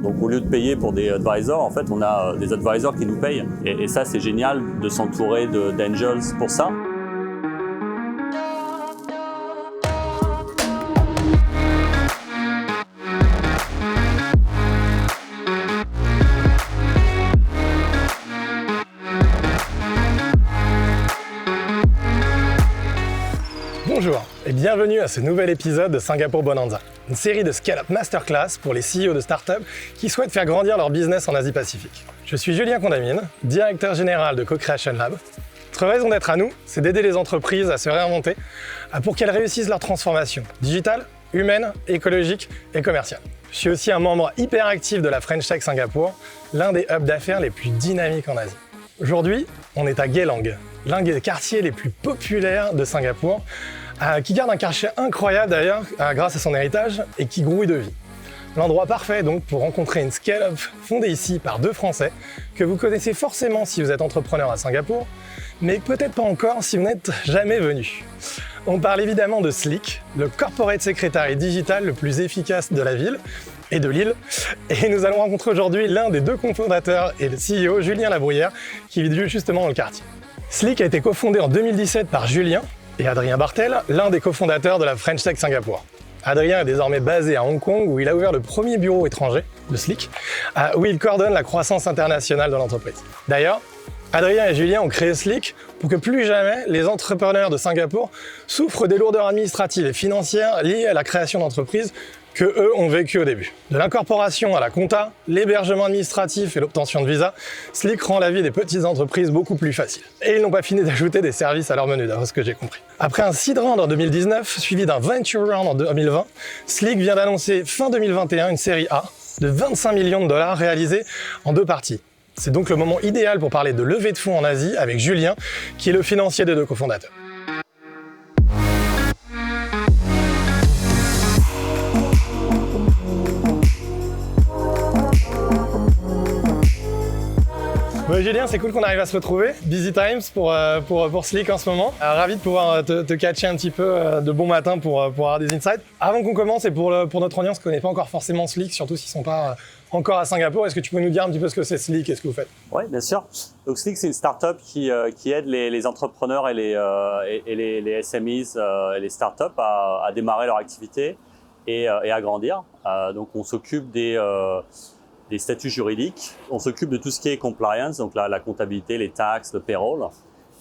Donc au lieu de payer pour des advisors, en fait, on a des advisors qui nous payent. Et ça, c'est génial de s'entourer d'angels pour ça. Bonjour et bienvenue à ce nouvel épisode de Singapour Bonanza, une série de Scale-Up Masterclass pour les CEO de startups qui souhaitent faire grandir leur business en Asie-Pacifique. Je suis Julien Condamine, directeur général de Co-Creation Lab. Notre raison d'être à nous, c'est d'aider les entreprises à se réinventer pour qu'elles réussissent leur transformation digitale, humaine, écologique et commerciale. Je suis aussi un membre hyper actif de la French Tech Singapour, l'un des hubs d'affaires les plus dynamiques en Asie. Aujourd'hui, on est à Geylang, l'un des quartiers les plus populaires de Singapour, qui garde un cachet incroyable d'ailleurs grâce à son héritage et qui grouille de vie. L'endroit parfait donc pour rencontrer une scale-up fondée ici par deux Français que vous connaissez forcément si vous êtes entrepreneur à Singapour, mais peut-être pas encore si vous n'êtes jamais venu. On parle évidemment de Slick, le corporate secretary digital le plus efficace de la ville et de l'île. Et nous allons rencontrer aujourd'hui l'un des deux cofondateurs et le CEO, Julien Labruyère, qui vit justement dans le quartier. Slick a été cofondé en 2017 par Julien et Adrien Bartel, l'un des cofondateurs de la French Tech Singapour. Adrien est désormais basé à Hong Kong où il a ouvert le premier bureau étranger de Slick, où il coordonne la croissance internationale de l'entreprise. D'ailleurs, Adrien et Julien ont créé Slick pour que plus jamais les entrepreneurs de Singapour souffrent des lourdeurs administratives et financières liées à la création d'entreprises que eux ont vécu au début. De l'incorporation à la compta, l'hébergement administratif et l'obtention de visa, Slick rend la vie des petites entreprises beaucoup plus facile. Et ils n'ont pas fini d'ajouter des services à leur menu, d'après ce que j'ai compris. Après un seed round en 2019, suivi d'un venture round en 2020, Slick vient d'annoncer fin 2021 une série A de 25 millions de dollars réalisée en deux parties. C'est donc le moment idéal pour parler de levée de fonds en Asie avec Julien, qui est le financier des deux cofondateurs. Bon, Julien, c'est cool qu'on arrive à se retrouver. Busy times pour Slick en ce moment. Ravi de pouvoir te catcher un petit peu de bon matin pour avoir des insights. Avant qu'on commence, et pour notre audience qui ne connaît pas encore forcément Slick, surtout s'ils ne sont pas encore à Singapour, est-ce que tu peux nous dire un petit peu ce que c'est Slick et ce que vous faites? Oui, bien sûr. Donc Slick, c'est une startup qui aide les entrepreneurs et les SMEs et les startups à démarrer leur activité et à grandir. Donc on s'occupe des statuts juridiques, on s'occupe de tout ce qui est compliance, donc la comptabilité, les taxes, le payroll,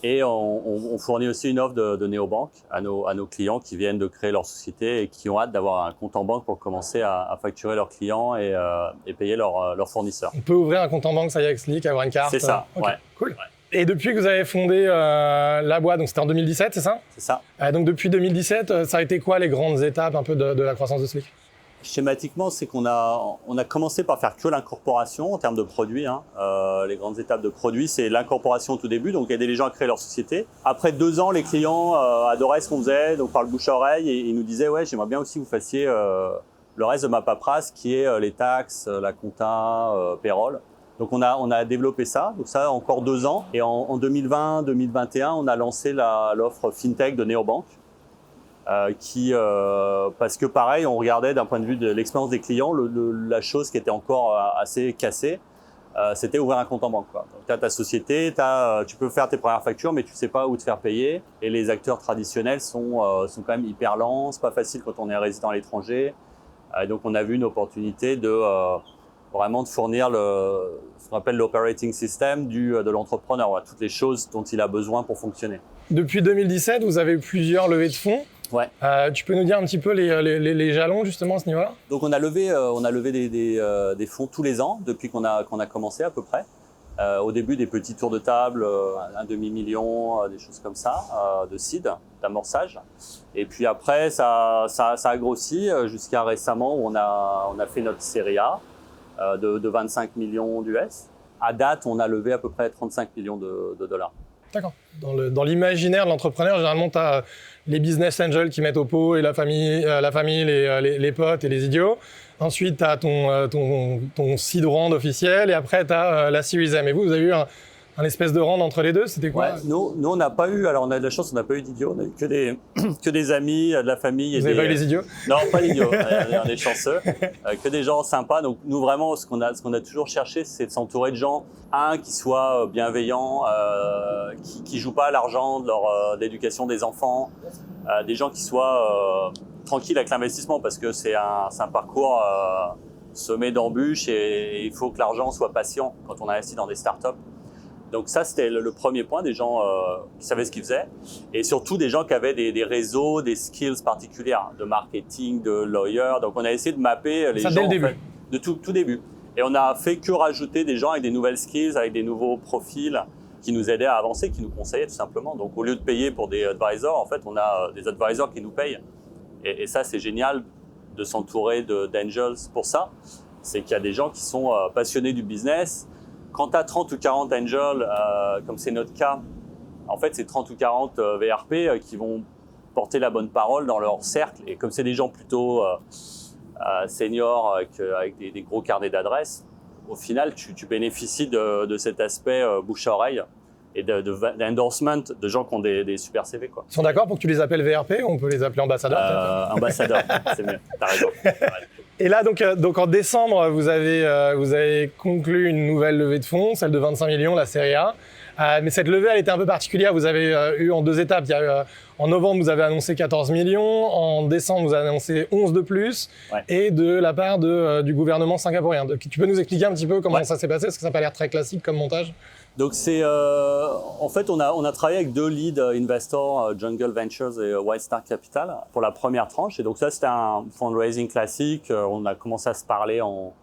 et on fournit aussi une offre de néobanque à nos clients qui viennent de créer leur société et qui ont hâte d'avoir un compte en banque pour commencer à facturer leurs clients et payer leurs fournisseurs. On peut ouvrir un compte en banque, ça y est, avec Slick, avoir une carte. C'est ça, okay. Ouais. Cool. Ouais. Et depuis que vous avez fondé la boîte, donc c'était en 2017, c'est ça? C'est ça. Donc depuis 2017, ça a été quoi les grandes étapes un peu de la croissance de Slick? Schématiquement, c'est qu'on a commencé par faire que l'incorporation en termes de produits. Les grandes étapes de produits, c'est l'incorporation au tout début, donc aider les gens à créer leur société. Après 2 ans, les clients adoraient ce qu'on faisait, donc par le bouche à oreille, et ils nous disaient « Ouais, j'aimerais bien aussi que vous fassiez le reste de ma paperasse, qui est les taxes, la compta, payroll ». Donc on a développé ça, donc ça encore 2 ans. Et en 2020-2021, on a lancé l'offre FinTech de Neobank. Parce que pareil, on regardait d'un point de vue de l'expérience des clients, la chose qui était encore assez cassée, c'était ouvrir un compte en banque, quoi. Donc tu as ta société, tu peux faire tes premières factures, mais tu sais pas où te faire payer. Et les acteurs traditionnels sont quand même hyper lents, c'est pas facile quand on est résident à l'étranger. Donc on a vu une opportunité vraiment de fournir ce qu'on appelle l'operating system de l'entrepreneur, ouais, toutes les choses dont il a besoin pour fonctionner. Depuis 2017, vous avez eu plusieurs levées de fonds. Ouais. Tu peux nous dire un petit peu les jalons justement à ce niveau-là? Donc on a levé des fonds tous les ans depuis qu'on a commencé à peu près. Au début des petits tours de table, un demi-million, des choses comme ça, de seed, d'amorçage. Et puis après ça a grossi jusqu'à récemment où on a fait notre série A de 25 millions d'US. À date, on a levé à peu près 35 millions de dollars. D'accord. Dans l'imaginaire de l'entrepreneur, généralement, tu as les business angels qui mettent au pot et la famille, les potes et les idiots. Ensuite, tu as ton seed round officiel et après, tu as la Series M. Et vous avez eu un espèce de rang entre les deux, c'était quoi? Nous, on n'a pas eu, alors on a de la chance, on n'a pas eu d'idiots, on a eu que des amis, de la famille. Vous n'avez pas eu les idiots? Non, pas les idiots, on est chanceux. Que des gens sympas. Donc nous, vraiment, ce qu'on a toujours cherché, c'est de s'entourer de gens, qui soient bienveillants, qui jouent pas à l'argent de l'éducation des enfants, des gens qui soient tranquilles avec l'investissement, parce que c'est un parcours semé d'embûches et il faut que l'argent soit patient quand on investit dans des startups. Donc ça, c'était le premier point, des gens qui savaient ce qu'ils faisaient, et surtout des gens qui avaient des réseaux, des skills particulières, de marketing, de lawyer. Donc on a essayé de mapper les gens dès le début. En fait, de tout début. Et on a fait que rajouter des gens avec des nouvelles skills, avec des nouveaux profils qui nous aidaient à avancer, qui nous conseillaient tout simplement. Donc au lieu de payer pour des advisors, en fait, on a des advisors qui nous payent. Et ça, c'est génial de s'entourer d'angels pour ça. C'est qu'il y a des gens qui sont passionnés du business. Quand tu as 30 ou 40 angels, comme c'est notre cas, en fait, c'est 30 ou 40 VRP qui vont porter la bonne parole dans leur cercle. Et comme c'est des gens plutôt seniors avec des gros carnets d'adresses, au final, tu bénéficies de cet aspect bouche à oreille et d'endorsement de gens qui ont des super CV, quoi. Ils sont d'accord pour que tu les appelles VRP ou on peut les appeler ambassadeurs? Ambassadeurs, c'est mieux, t'as raison. Et là, donc en décembre, vous avez conclu une nouvelle levée de fonds, celle de 25 millions, la série A. Mais cette levée, elle était un peu particulière. Vous avez eu en 2 étapes. Il y a eu, en novembre, vous avez annoncé 14 millions. En décembre, vous avez annoncé 11 de plus. Ouais. Et de la part du gouvernement singapourien. Tu peux nous expliquer un petit peu comment ça s'est passé? Parce que ça n'a pas l'air très classique comme montage. Donc en fait, on a travaillé avec 2 lead investors, Jungle Ventures et White Star Capital, pour la première tranche. Et donc ça, c'était un fundraising classique. On a commencé à se parler en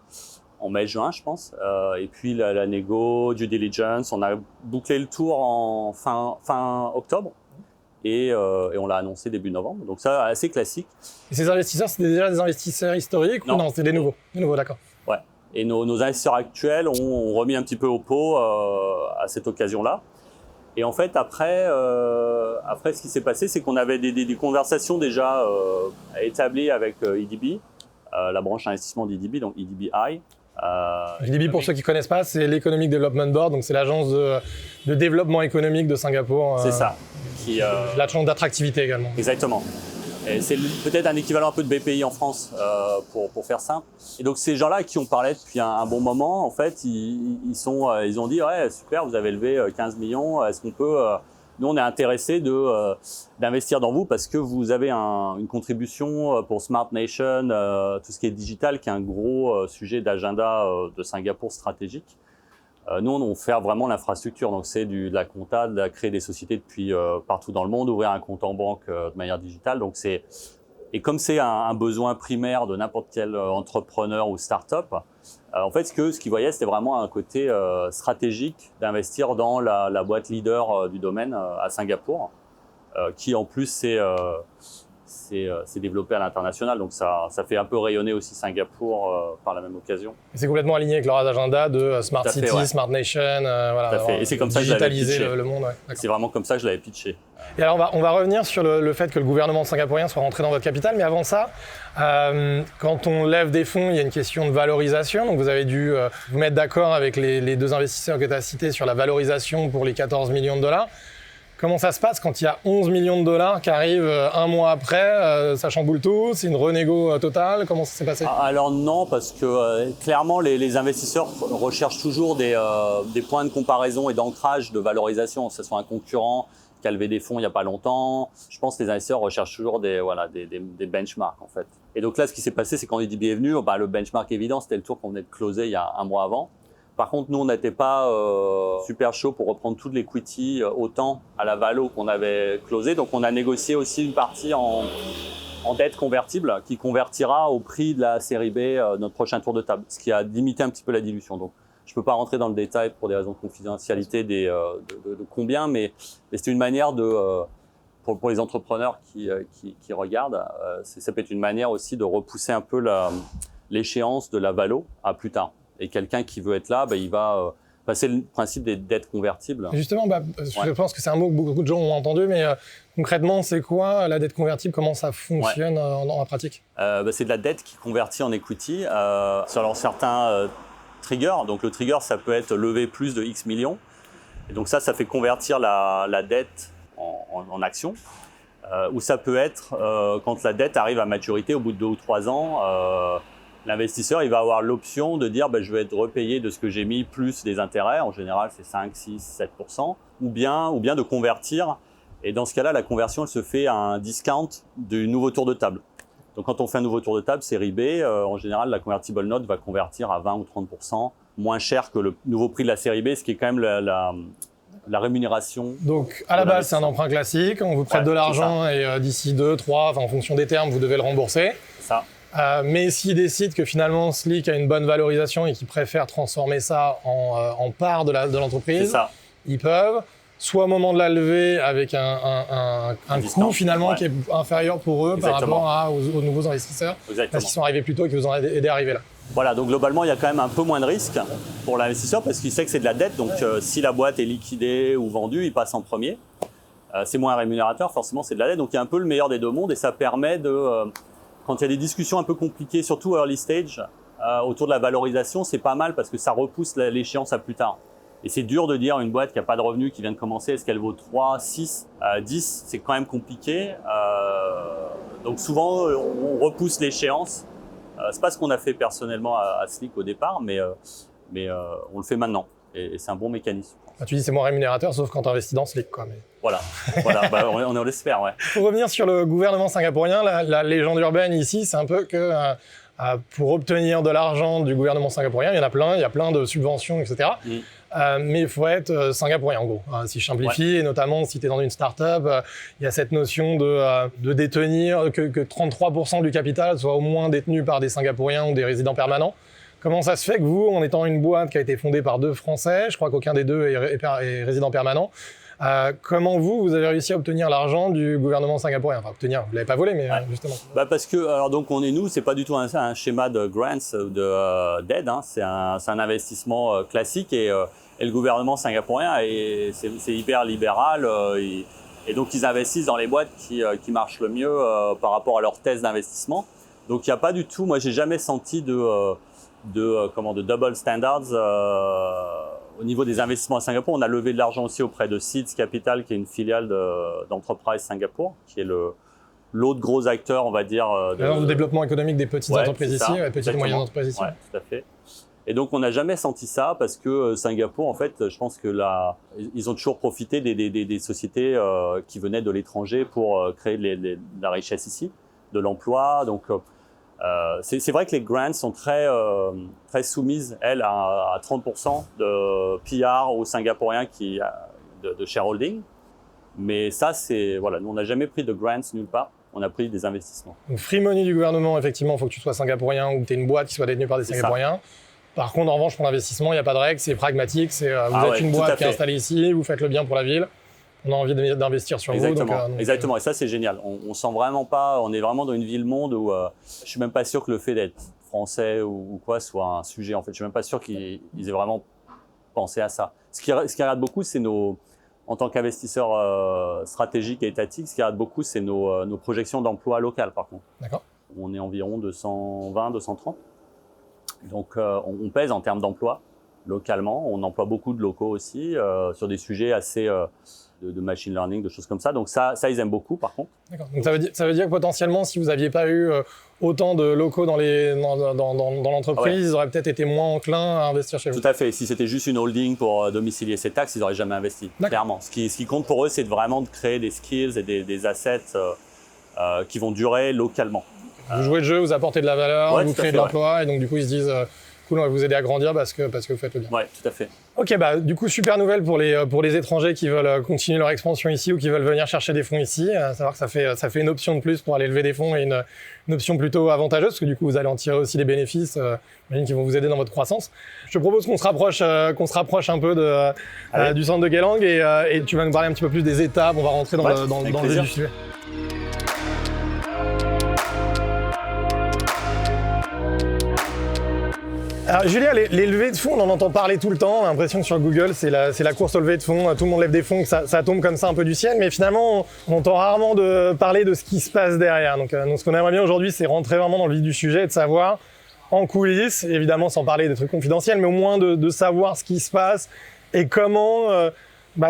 mai-juin, je pense. Et puis la négo, due diligence, on a bouclé le tour en fin octobre. Et on l'a annoncé début novembre. Donc ça, assez classique. Et ces investisseurs, c'était déjà des investisseurs historiques? Non, c'était des nouveaux. Des nouveaux, d'accord. Ouais. Et nos investisseurs actuels ont remis un petit peu au pot à cette occasion-là. Et en fait, après, ce qui s'est passé, c'est qu'on avait des conversations déjà établies avec EDB, la branche investissement d'EDB, donc EDBI. EDB, pour ceux qui ne connaissent pas, c'est l'Economic Development Board, donc c'est l'agence de développement économique de Singapour. C'est ça. L'agence d'attractivité également. Exactement. Et c'est peut-être un équivalent un peu de BPI en France, pour faire simple. Et donc ces gens-là qui ont parlé depuis un bon moment, en fait, ils ont dit ouais, super, vous avez levé 15 millions, est-ce qu'on peut nous on est intéressés d'investir dans vous parce que vous avez une contribution pour Smart Nation, tout ce qui est digital, qui est un gros sujet d'agenda de Singapour stratégique. Nous, on fait vraiment l'infrastructure, donc c'est de la compta, de créer des sociétés depuis partout dans le monde, ouvrir un compte en banque de manière digitale. Donc et comme c'est un besoin primaire de n'importe quel entrepreneur ou start-up, en fait, ce qu'ils voyaient, c'était vraiment un côté stratégique d'investir dans la boîte leader du domaine à Singapour, qui en plus s'est développé à l'international, donc ça fait un peu rayonner aussi Singapour par la même occasion. Et c'est complètement aligné avec leur agenda de Smart City, ouais. Smart Nation, voilà, et c'est comme ça digitaliser le monde. Ouais, c'est vraiment comme ça que je l'avais pitché. Et alors on va revenir sur le fait que le gouvernement singapourien soit rentré dans votre capital, mais avant ça, quand on lève des fonds, il y a une question de valorisation. Donc vous avez dû vous mettre d'accord avec les 2 investisseurs que tu as cités sur la valorisation pour les 14 millions de dollars. Comment ça se passe quand il y a 11 millions de dollars qui arrivent un mois après? Ça chamboule tout? C'est une renégo totale? Comment ça s'est passé? Alors non, parce que clairement, les investisseurs recherchent toujours des points de comparaison et d'ancrage de valorisation, que ce soit un concurrent qui a levé des fonds il n'y a pas longtemps. Je pense que les investisseurs recherchent toujours des benchmarks, en fait. Et donc là, ce qui s'est passé, c'est quand EDB est venu, le benchmark évident, c'était le tour qu'on venait de closer il y a un mois avant. Par contre, nous, on n'était pas super chaud pour reprendre toute l'equity autant à la valo qu'on avait closé. Donc, on a négocié aussi une partie en dette convertible qui convertira au prix de la série B notre prochain tour de table, ce qui a limité un petit peu la dilution. Donc, je ne peux pas rentrer dans le détail pour des raisons de confidentialité de combien, mais c'est une manière pour les entrepreneurs qui regardent, ça peut être une manière aussi de repousser un peu l'échéance de la valo à plus tard. Et quelqu'un qui veut être là, il va passer le principe des dettes convertibles. Justement, je pense que c'est un mot que beaucoup de gens ont entendu, mais concrètement, c'est quoi la dette convertible? Comment ça fonctionne dans la pratique? C'est de la dette qui convertit en equity selon certains triggers. Donc le trigger, ça peut être lever plus de X millions. Et donc ça fait convertir la dette en actions. Ou ça peut être quand la dette arrive à maturité au bout de 2 ou 3 ans, l'investisseur il va avoir l'option de dire je vais être repayé de ce que j'ai mis plus des intérêts, en général c'est 5, 6, 7%, ou bien de convertir. Et dans ce cas-là, la conversion elle se fait à un discount du nouveau tour de table. Donc quand on fait un nouveau tour de table, série B, en général la convertible note va convertir à 20 ou 30% moins cher que le nouveau prix de la série B, ce qui est quand même la rémunération. Donc, à la base, c'est un emprunt classique. On vous prête de l'argent et d'ici 2, 3, en fonction des termes, vous devez le rembourser. Ça. Mais s'ils décident que finalement, Slick a une bonne valorisation et qu'ils préfèrent transformer ça en part de l'entreprise, ils peuvent, soit au moment de la levée, avec un coût finalement qui est inférieur pour eux par rapport aux nouveaux investisseurs, parce qu'ils sont arrivés plus tôt et qu'ils vous ont aidé à arriver là. Voilà, donc globalement, il y a quand même un peu moins de risque pour l'investisseur parce qu'il sait que c'est de la dette. Donc, si la boîte est liquidée ou vendue, il passe en premier. C'est moins rémunérateur, forcément, c'est de la dette. Donc, il y a un peu le meilleur des deux mondes et ça permet quand il y a des discussions un peu compliquées, surtout early stage, autour de la valorisation, c'est pas mal parce que ça repousse l'échéance à plus tard. Et c'est dur de dire une boîte qui n'a pas de revenus, qui vient de commencer, est-ce qu'elle vaut 3, 6, 10 ? C'est quand même compliqué. Donc, souvent, on repousse l'échéance. C'est pas ce qu'on a fait personnellement à Slick au départ, mais on le fait maintenant. Et c'est un bon mécanisme. Tu dis c'est moins rémunérateur, sauf quand tu investis dans Slick, quoi. Mais... Voilà. On l'espère, ouais. Pour revenir sur le gouvernement singapourien, la légende urbaine ici, c'est un peu que pour obtenir de l'argent du gouvernement singapourien, il y a plein de subventions, etc. Mais il faut être singapourien, en gros. Si je simplifie, et notamment si tu es dans une start-up, il y a cette notion de détenir, que 33% du capital soit au moins détenu par des Singapouriens ou des résidents permanents. Comment ça se fait que vous, en étant une boîte qui a été fondée par 2 Français, je crois qu'aucun des deux est résident permanent, comment vous avez réussi à obtenir l'argent du gouvernement singapourien? Enfin, obtenir, vous ne l'avez pas volé, mais justement. Parce que, alors donc c'est pas du tout un schéma de grants, d'aide, hein, c'est un investissement classique et le gouvernement singapourien, c'est hyper libéral et donc ils investissent dans les boîtes qui marchent le mieux par rapport à leur thèse d'investissement. Donc il n'y a pas du tout, moi j'ai jamais senti de double standards au niveau des investissements à Singapour. On a levé de l'argent aussi auprès de Seeds Capital, qui est une filiale d'Enterprise Singapour, qui est l'autre gros acteur, on va dire. Le développement économique des petites entreprises ici, petites et moyennes entreprises ici. Oui, tout à fait. Et donc, on n'a jamais senti ça parce que Singapour, en fait, je pense que ils ont toujours profité des sociétés qui venaient de l'étranger pour créer de la richesse ici, de l'emploi. Donc, c'est vrai que les grants sont très soumises, elles, à 30% de PR aux Singapouriens de shareholding. Mais ça, nous, on n'a jamais pris de grants nulle part. On a pris des investissements. Donc, free money du gouvernement, effectivement, il faut que tu sois singapourien ou que tu aies une boîte qui soit détenue par des Singapouriens. Par contre, en revanche, pour l'investissement, il n'y a pas de règle, c'est pragmatique. Vous êtes une boîte qui est installée ici, vous faites le bien pour la ville. On a envie d'investir sur vous. Exactement, et ça, c'est génial. On sent vraiment pas, on est vraiment dans une ville-monde où je suis même pas sûr que le fait d'être français ou quoi soit un sujet. En fait, je suis même pas sûr qu'ils aient vraiment pensé à ça. Ce qui regarde beaucoup, c'est en tant qu'investisseur stratégique et étatique, ce qui regarde beaucoup, c'est nos projections d'emploi locales, par contre. D'accord. On est environ 220, 230. Donc, on pèse en termes d'emploi localement. On emploie beaucoup de locaux aussi sur des sujets assez de machine learning, de choses comme ça. Donc, ça ils aiment beaucoup, par contre. D'accord. Donc, ça veut dire que potentiellement, si vous n'aviez pas eu autant de locaux dans l'entreprise, ils auraient peut-être été moins enclins à investir chez vous. Tout à fait. Si c'était juste une holding pour domicilier ses taxes, ils n'auraient jamais investi, clairement. Ce qui compte pour eux, c'est vraiment de créer des skills et des assets qui vont durer localement. Vous jouez le jeu, vous apportez de la valeur, vous créez de l'emploi, et donc du coup ils se disent cool, on va vous aider à grandir parce que vous faites le bien. Oui, tout à fait. Ok, du coup super nouvelle pour les étrangers qui veulent continuer leur expansion ici ou qui veulent venir chercher des fonds ici. Savoir que ça fait une option de plus pour aller lever des fonds et une option plutôt avantageuse parce que du coup vous allez en tirer aussi des bénéfices, qui vont vous aider dans votre croissance. Je te propose qu'on se rapproche un peu du centre de Geylang et tu vas nous parler un petit peu plus des étapes. On va rentrer dans le vif du sujet. Alors Julien, les levées de fonds, on en entend parler tout le temps. On a l'impression que sur Google, c'est la course aux levées de fonds. Tout le monde lève des fonds, que ça tombe comme ça un peu du ciel. Mais finalement, on entend rarement parler de ce qui se passe derrière. Donc ce qu'on aimerait bien aujourd'hui, c'est rentrer vraiment dans le vif du sujet et de savoir en coulisses, évidemment sans parler des trucs confidentiels, mais au moins de savoir ce qui se passe et comment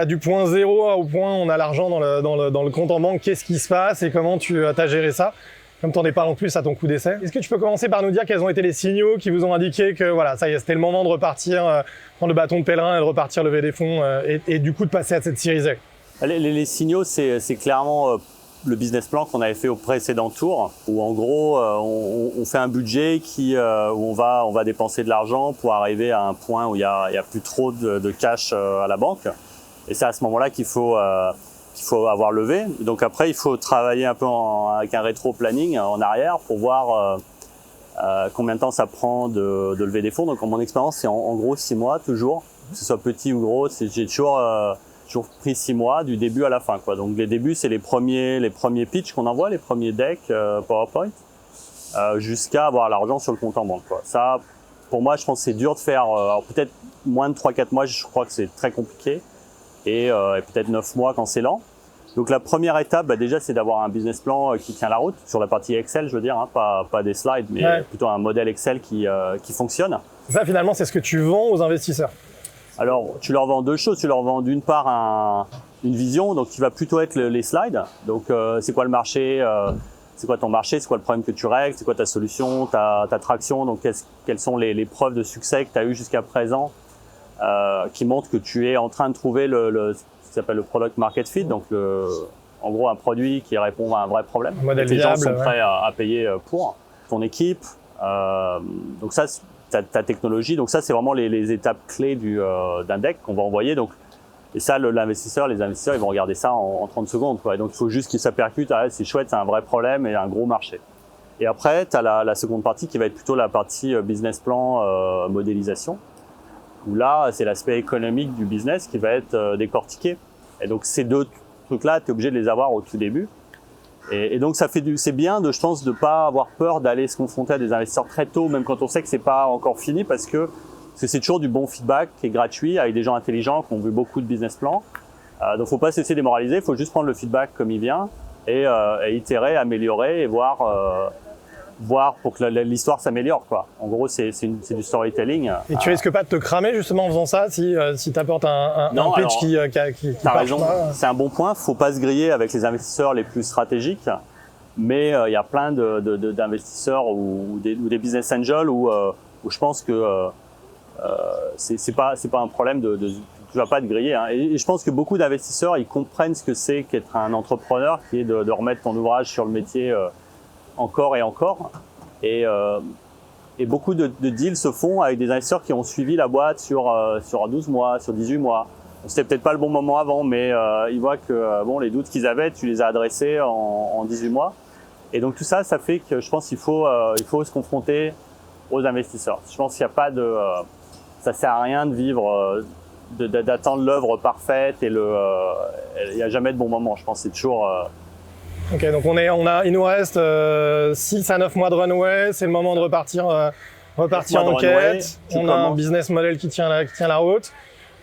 du point zéro au point où on a l'argent dans le compte en banque, qu'est-ce qui se passe et comment tu as géré ça? Comme tu en es parlé en plus à ton coup d'essai. Est-ce que tu peux commencer par nous dire quels ont été les signaux qui vous ont indiqué que voilà, ça y est, c'était le moment de repartir, prendre le bâton de pèlerin et de repartir lever des fonds et du coup de passer à cette série A? Les signaux, c'est clairement le business plan qu'on avait fait au précédent tour, où en gros, on fait un budget où on va dépenser de l'argent pour arriver à un point où il y a plus trop de cash à la banque. Et c'est à ce moment-là qu'il faut avoir levé. Donc après, il faut travailler un peu avec un rétro-planning en arrière pour voir combien de temps ça prend de lever des fonds. Donc en mon expérience, c'est en gros 6 mois toujours, que ce soit petit ou gros. J'ai toujours pris 6 mois du début à la fin, quoi. Donc les débuts, c'est les premiers pitchs qu'on envoie, les premiers decks PowerPoint, jusqu'à avoir l'argent sur le compte en banque, quoi. Ça, pour moi, je pense que c'est dur de faire. Alors peut-être moins de 3-4 mois, je crois que c'est très compliqué. Et peut-être 9 mois quand c'est lent. Donc la première étape, déjà, c'est d'avoir un business plan qui tient la route, sur la partie Excel, je veux dire, hein, pas des slides, mais plutôt un modèle Excel qui fonctionne. Ça, finalement, c'est ce que tu vends aux investisseurs. Alors, tu leur vends deux choses. Tu leur vends d'une part une vision, donc qui va plutôt être les slides. Donc, c'est quoi le marché, c'est quoi ton marché, c'est quoi le problème que tu règles, c'est quoi ta solution, ta traction, donc quelles sont les preuves de succès que tu as eues jusqu'à présent, qui montrent que tu es en train de trouver ce qui s'appelle le product market fit, donc en gros un produit qui répond à un vrai problème. Un modèle les viable, gens sont prêts à payer pour. Ton équipe, donc ça, ta technologie, donc ça c'est vraiment les étapes clés d'un deck qu'on va envoyer. Donc, et ça, les investisseurs, ils vont regarder ça en 30 secondes, quoi. Et donc il faut juste qu'ils s'apercutent, c'est chouette, c'est un vrai problème et un gros marché. Et après, tu as la seconde partie qui va être plutôt la partie business plan, modélisation, où là, c'est l'aspect économique du business qui va être décortiqué. Et donc, ces deux trucs-là, tu es obligé de les avoir au tout début. Et donc, c'est bien, je pense, de pas avoir peur d'aller se confronter à des investisseurs très tôt, même quand on sait que c'est pas encore fini, parce que c'est toujours du bon feedback qui est gratuit, avec des gens intelligents qui ont vu beaucoup de business plans. Donc, faut pas se laisser démoraliser, faut juste prendre le feedback comme il vient et itérer, améliorer et voir pour que l'histoire s'améliore, quoi. En gros, c'est du storytelling. Et tu risques pas de te cramer justement en faisant ça si tu apportes un pitch qui t'as marche raison, pas. c'est un bon point. Faut pas se griller avec les investisseurs les plus stratégiques, mais il y a plein d'investisseurs ou des business angels où je pense que c'est pas un problème tu vas pas te griller, hein. Et je pense que beaucoup d'investisseurs, ils comprennent ce que c'est qu'être un entrepreneur, qui est de remettre ton ouvrage sur le métier encore et encore. Et beaucoup de deals se font avec des investisseurs qui ont suivi la boîte sur 12 mois, sur 18 mois. C'était peut-être pas le bon moment avant, mais ils voient que les doutes qu'ils avaient, tu les as adressés en 18 mois. Et donc tout ça, ça fait que je pense qu'il faut se confronter aux investisseurs. Je pense qu'il n'y a pas ça sert à rien de vivre, d'attendre l'œuvre parfaite et il n'y a jamais de bon moment. Je pense que c'est toujours. Ok, donc il nous reste 6 à 9 mois de runway, c'est le moment de repartir en quête. On a un business model qui tient la route.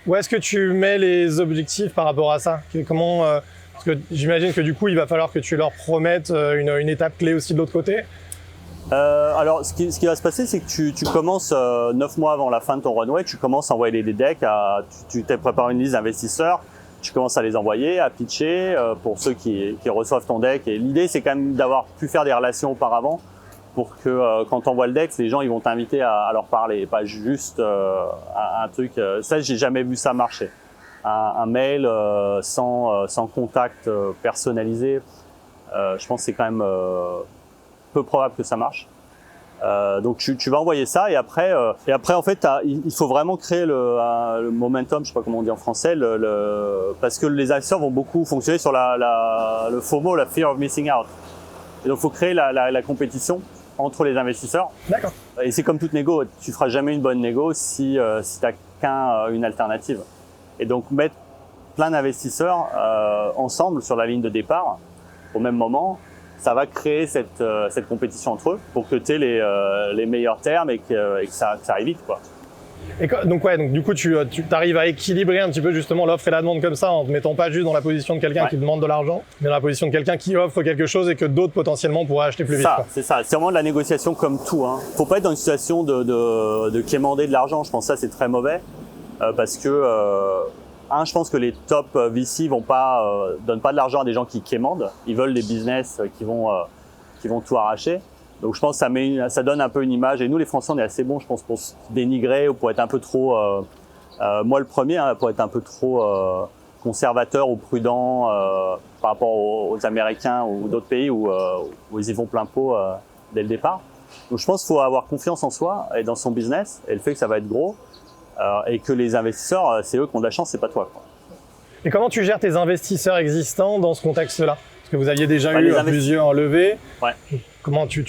Où est-ce que tu mets les objectifs par rapport à ça? Parce que j'imagine que du coup, il va falloir que tu leur promettes une étape clé aussi de l'autre côté. Alors, ce qui va se passer, c'est que tu commences 9 mois avant la fin de ton runway, tu commences à envoyer des decks, tu t'es préparé une liste d'investisseurs. Tu commences à les envoyer, à pitcher pour ceux qui reçoivent ton deck. Et l'idée, c'est quand même d'avoir pu faire des relations auparavant pour que quand tu envoies le deck, les gens ils vont t'inviter à leur parler, et pas juste un truc. Ça, j'ai jamais vu ça marcher. Un mail sans contact personnalisé, je pense que c'est quand même peu probable que ça marche. Donc tu vas envoyer ça et après en fait il faut vraiment créer le momentum, je sais pas comment on dit en français, parce que les investisseurs vont beaucoup fonctionner sur le FOMO, la fear of missing out. Et donc il faut créer la compétition entre les investisseurs. D'accord. Et c'est comme toute négo, tu feras jamais une bonne négo si t'as qu'une alternative. Et donc mettre plein d'investisseurs ensemble sur la ligne de départ au même moment, ça va créer cette compétition entre eux pour que tu aies les meilleurs termes et que ça aille vite, quoi. Et donc du coup tu arrives à équilibrer un petit peu justement l'offre et la demande comme ça, en te mettant pas juste dans la position de quelqu'un qui demande de l'argent, mais dans la position de quelqu'un qui offre quelque chose et que d'autres potentiellement pourraient acheter plus vite. C'est ça, c'est vraiment de la négociation comme tout, hein. Faut pas être dans une situation de quémander de l'argent, je pense que ça c'est très mauvais, parce que je pense que les top VC donnent pas de l'argent à des gens qui quémandent. Ils veulent des business qui vont tout arracher. Donc je pense que ça donne un peu une image. Et nous, les Français, on est assez bons, je pense, pour se dénigrer ou pour être un peu trop, moi le premier, pour être un peu trop conservateur ou prudent par rapport aux Américains ou d'autres pays où ils y vont plein pot dès le départ. Donc je pense qu'il faut avoir confiance en soi et dans son business et le fait que ça va être gros et que les investisseurs, c'est eux qui ont de la chance, c'est pas toi, quoi. Et comment tu gères tes investisseurs existants dans ce contexte-là? Parce que vous aviez déjà eu plusieurs levées. Ouais. Comment tu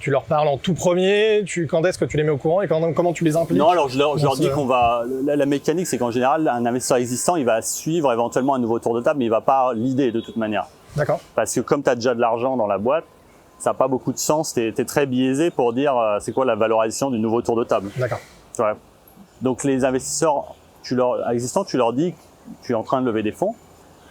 leur parles en tout premier? Quand est-ce que tu les mets au courant et comment tu les impliques? Non, alors je leur dis qu'on va. La mécanique, c'est qu'en général, un investisseur existant, il va suivre éventuellement un nouveau tour de table, mais il va pas l'idée de toute manière. D'accord. Parce que comme tu as déjà de l'argent dans la boîte, ça n'a pas beaucoup de sens. Tu es très biaisé pour dire c'est quoi la valorisation du nouveau tour de table. D'accord. Ouais. Donc les investisseurs existants, tu leur dis que tu es en train de lever des fonds.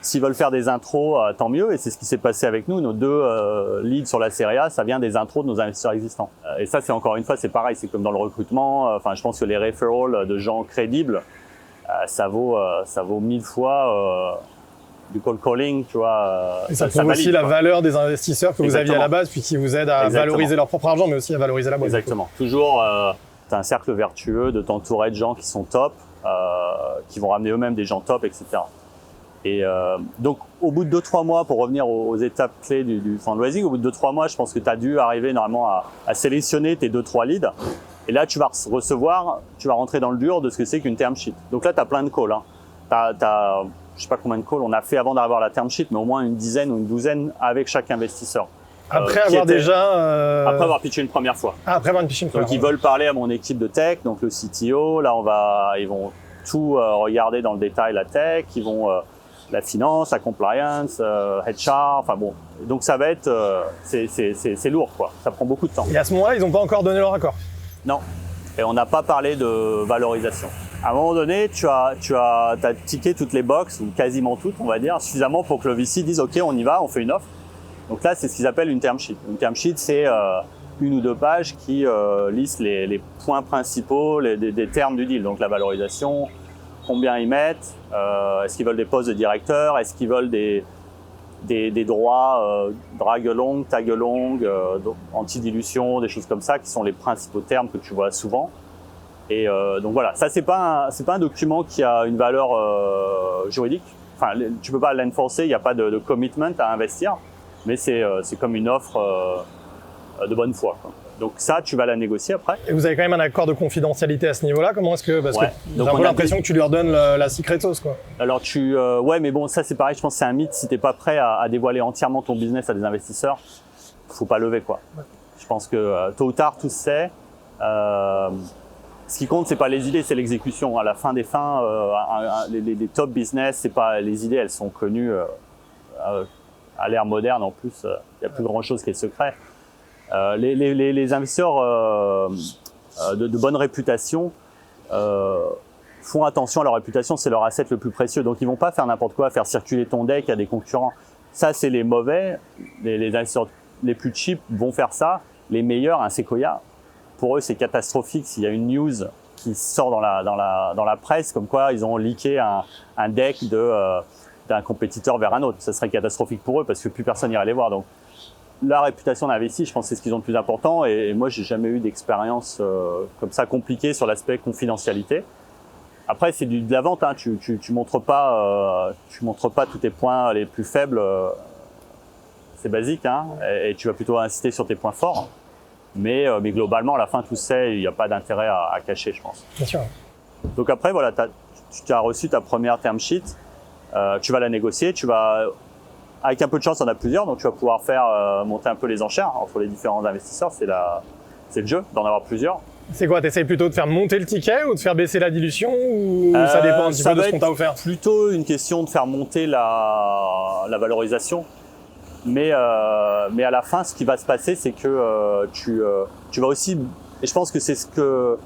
S'ils veulent faire des intros, tant mieux. Et c'est ce qui s'est passé avec nous. Nos 2 leads sur la série A, ça vient des intros de nos investisseurs existants. Et ça, c'est encore une fois, c'est pareil. C'est comme dans le recrutement. Enfin, je pense que les referrals de gens crédibles, ça vaut 1000 fois du cold calling, tu vois. Et ça prouve aussi la valeur des investisseurs que vous aviez à la base, puis qui vous aident à valoriser leur propre argent, mais aussi à valoriser la boîte. Exactement. Toujours, tu as un cercle vertueux de t'entourer de gens qui sont top, qui vont ramener eux-mêmes des gens top, etc. Et donc, au bout de 2-3 mois, pour revenir aux étapes clés du fundraising, au bout de 2-3 mois, je pense que tu as dû arriver normalement à sélectionner tes 2-3 leads. Et là, tu vas rentrer dans le dur de ce que c'est qu'une term sheet. Donc là, tu as plein de calls. Hein. Je sais pas combien de calls on a fait avant d'arriver à la term sheet, mais au moins une dizaine ou une douzaine avec chaque investisseur. Après avoir pitché une première fois. Après avoir pitché une première fois. Donc ils veulent parler à mon équipe de tech, donc le CTO. Là, ils vont tout regarder dans le détail, la tech. Ils vont la finance, la compliance, HR. Enfin bon, donc ça va être c'est lourd, quoi. Ça prend beaucoup de temps. Et à ce moment-là, ils n'ont pas encore donné leur accord? Non. Et on n'a pas parlé de valorisation. À un moment donné, tu as tické toutes les boxes, ou quasiment toutes, on va dire, suffisamment pour que le VC dise « Ok, on y va, on fait une offre ». Donc là, c'est ce qu'ils appellent une term sheet. Une term sheet, c'est 1 ou 2 pages qui listent les points principaux des termes du deal. Donc la valorisation, combien ils mettent, est-ce qu'ils veulent des postes de directeur, est-ce qu'ils veulent des droits drag along, tag along, anti-dilution, des choses comme ça, qui sont les principaux termes que tu vois souvent. Et donc voilà, ça c'est pas un document qui a une valeur juridique. Enfin, tu peux pas l'enforcer, il n'y a pas de commitment à investir, mais c'est comme une offre de bonne foi, quoi. Donc ça, tu vas la négocier après. Et vous avez quand même un accord de confidentialité à ce niveau-là. Comment est-ce que parce que j'ai un peu l'impression que tu leur donnes la secret sauce, quoi. Alors ouais, mais bon, ça c'est pareil. Je pense que c'est un mythe. Si t'es pas prêt à dévoiler entièrement ton business à des investisseurs, faut pas lever, quoi. Ouais. Je pense que tôt ou tard, tout se sait. Ce qui compte, c'est pas les idées, c'est l'exécution. À la fin des fins, les top business, c'est pas les idées, elles sont connues à l'ère moderne. En plus, il y a plus grand chose qui est secret. Les investisseurs de bonne réputation font attention à leur réputation, c'est leur asset le plus précieux. Donc ils vont pas faire n'importe quoi, faire circuler ton deck à des concurrents. Ça, c'est les mauvais. Les investisseurs les plus cheap vont faire ça. Les meilleurs, un Sequoia, pour eux, c'est catastrophique s'il y a une news qui sort dans la presse, comme quoi ils ont leaké un deck d'un compétiteur vers un autre. Ça serait catastrophique pour eux parce que plus personne n'irait les voir. Donc la réputation d'investi, je pense que c'est ce qu'ils ont de plus important. Et moi, j'ai jamais eu d'expérience comme ça compliquée sur l'aspect confidentialité. Après, c'est de la vente, hein. Tu montres pas tous tes points les plus faibles. C'est basique, hein. Et tu vas plutôt insister sur tes points forts. Mais globalement, à la fin, tout ça, il n'y a pas d'intérêt à cacher, je pense. Bien sûr. Donc après, voilà, tu as reçu ta première term sheet. Tu vas la négocier. Avec un peu de chance, on a plusieurs, donc tu vas pouvoir faire monter un peu les enchères entre les différents investisseurs. C'est le jeu d'en avoir plusieurs. C'est quoi? T'essayes plutôt de faire monter le ticket ou de faire baisser la dilution ou ça dépend un petit peu de ce qu'on t'a offert? Plutôt une question de faire monter la valorisation. Mais à la fin, ce qui va se passer, c'est que tu vas aussi, et je pense que c'est ce que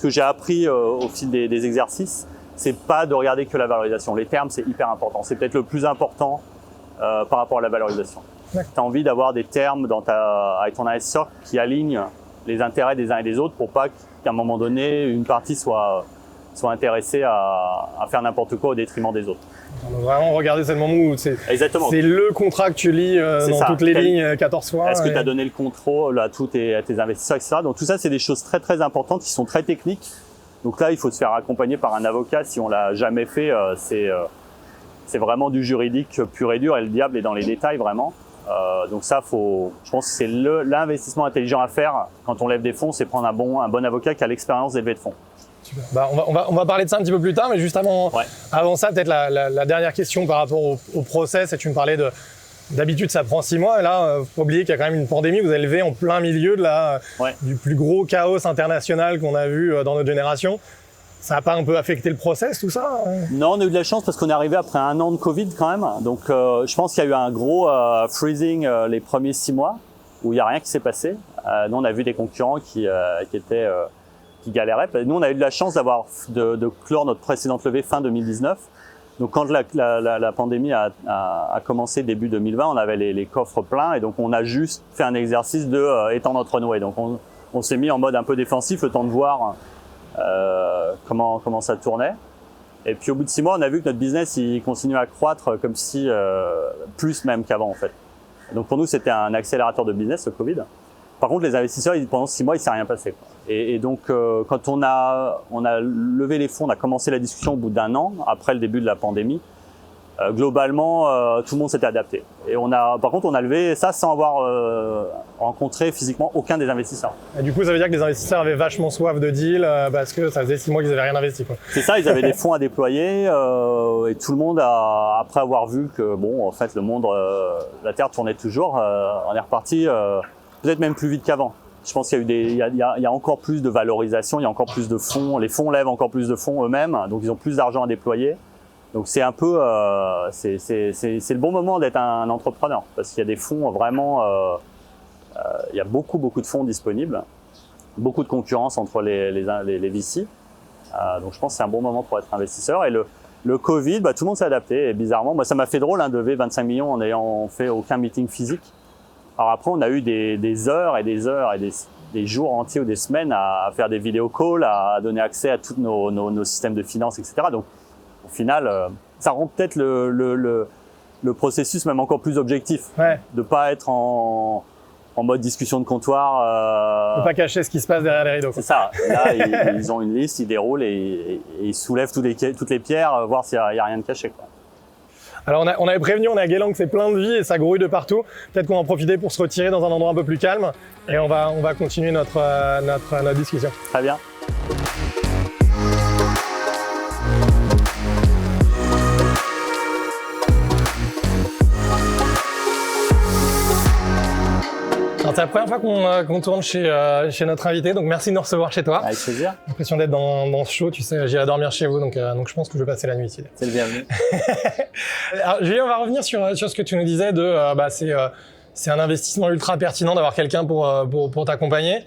j'ai appris au fil des exercices, c'est pas de regarder que la valorisation. Les termes, c'est hyper important. C'est peut-être le plus important par rapport à la valorisation. Tu as envie d'avoir des termes avec ton investisseur qui alignent les intérêts des uns et des autres pour pas qu'à un moment donné, une partie soit sont intéressés à faire n'importe quoi au détriment des autres. On va vraiment regarder, c'est le moment où c'est le contrat que tu lis dans toutes les lignes 14 fois. Est-ce que tu as donné le contrôle à tous à tes investisseurs, etc. Donc tout ça, c'est des choses très très importantes qui sont très techniques. Donc là, il faut se faire accompagner par un avocat. Si on l'a jamais fait, c'est vraiment du juridique pur et dur et le diable est dans les détails vraiment. Donc ça, je pense que c'est l'investissement intelligent à faire quand on lève des fonds, c'est prendre un bon avocat qui a l'expérience des levées de fonds. Super. Bah, on va parler de ça un petit peu plus tard, mais juste avant ça, peut-être la dernière question par rapport au process. Et tu me parlais d'habitude, ça prend 6 mois. Et là, faut pas oublier qu'il y a quand même une pandémie. Vous avez levé en plein milieu du plus gros chaos international qu'on a vu dans notre génération. Ça n'a pas un peu affecté le process, tout ça? Non, on a eu de la chance parce qu'on est arrivé après 1 an de Covid quand même. Donc, je pense qu'il y a eu un gros freezing les premiers 6 mois où il n'y a rien qui s'est passé. Nous, on a vu des concurrents qui galéraient. Nous, on a eu de la chance de clore notre précédente levée fin 2019. Donc, quand la pandémie a commencé début 2020, on avait les coffres pleins et donc on a juste fait un exercice de étendre notre runway. Donc, on s'est mis en mode un peu défensif, le temps de voir comment ça tournait. Et puis au bout de 6 mois, on a vu que notre business il continue à croître comme si plus même qu'avant en fait. Donc pour nous, c'était un accélérateur de business, le Covid. Par contre, les investisseurs, pendant 6 mois, il s'est rien passé, quoi. Et donc quand on a levé les fonds, on a commencé la discussion au bout d'1 an après le début de la pandémie. Globalement, tout le monde s'était adapté. Et par contre, on a levé ça sans avoir rencontré physiquement aucun des investisseurs. Et du coup, ça veut dire que les investisseurs avaient vachement soif de deal parce que ça faisait 6 mois qu'ils n'avaient rien investi, quoi. C'est ça, ils avaient des fonds à déployer et tout le monde après avoir vu que en fait, le monde, la Terre tournait toujours, on est reparti peut-être même plus vite qu'avant. Je pense qu'il y a encore plus de valorisation, il y a encore plus de fonds, les fonds lèvent encore plus de fonds eux-mêmes, donc ils ont plus d'argent à déployer. Donc c'est un peu, c'est le bon moment d'être un entrepreneur parce qu'il y a des fonds vraiment, il y a beaucoup de fonds disponibles, beaucoup de concurrence entre les VC. Donc je pense que c'est un bon moment pour être investisseur. Et le Covid, tout le monde s'est adapté. Et bizarrement, ça m'a fait drôle de lever 25 millions en n'ayant fait aucun meeting physique. Alors après, on a eu des heures et des heures et des jours entiers ou des semaines à faire des vidéo calls, à donner accès à tous nos systèmes de finances, etc. Donc au final, ça rend peut-être le processus même encore plus objectif. Ouais. De pas être en mode discussion de comptoir. De pas cacher ce qui se passe derrière les rideaux. C'est ça. Là, ils ont une liste, ils déroulent et ils soulèvent toutes les pierres, voir s'il y a rien de caché, quoi. Alors on avait prévenu, on est à Guélan que c'est plein de vie et ça grouille de partout. Peut-être qu'on va en profiter pour se retirer dans un endroit un peu plus calme et on va continuer notre discussion. Très bien. C'est la première fois qu'on tourne chez notre invité, donc merci de nous recevoir chez toi. Avec plaisir. J'ai l'impression d'être dans ce show, tu sais, j'irai dormir chez vous, donc je pense que je vais passer la nuit ici. C'est le bienvenu. Alors, Julien, on va revenir sur ce que tu nous disais c'est un investissement ultra pertinent d'avoir quelqu'un pour t'accompagner.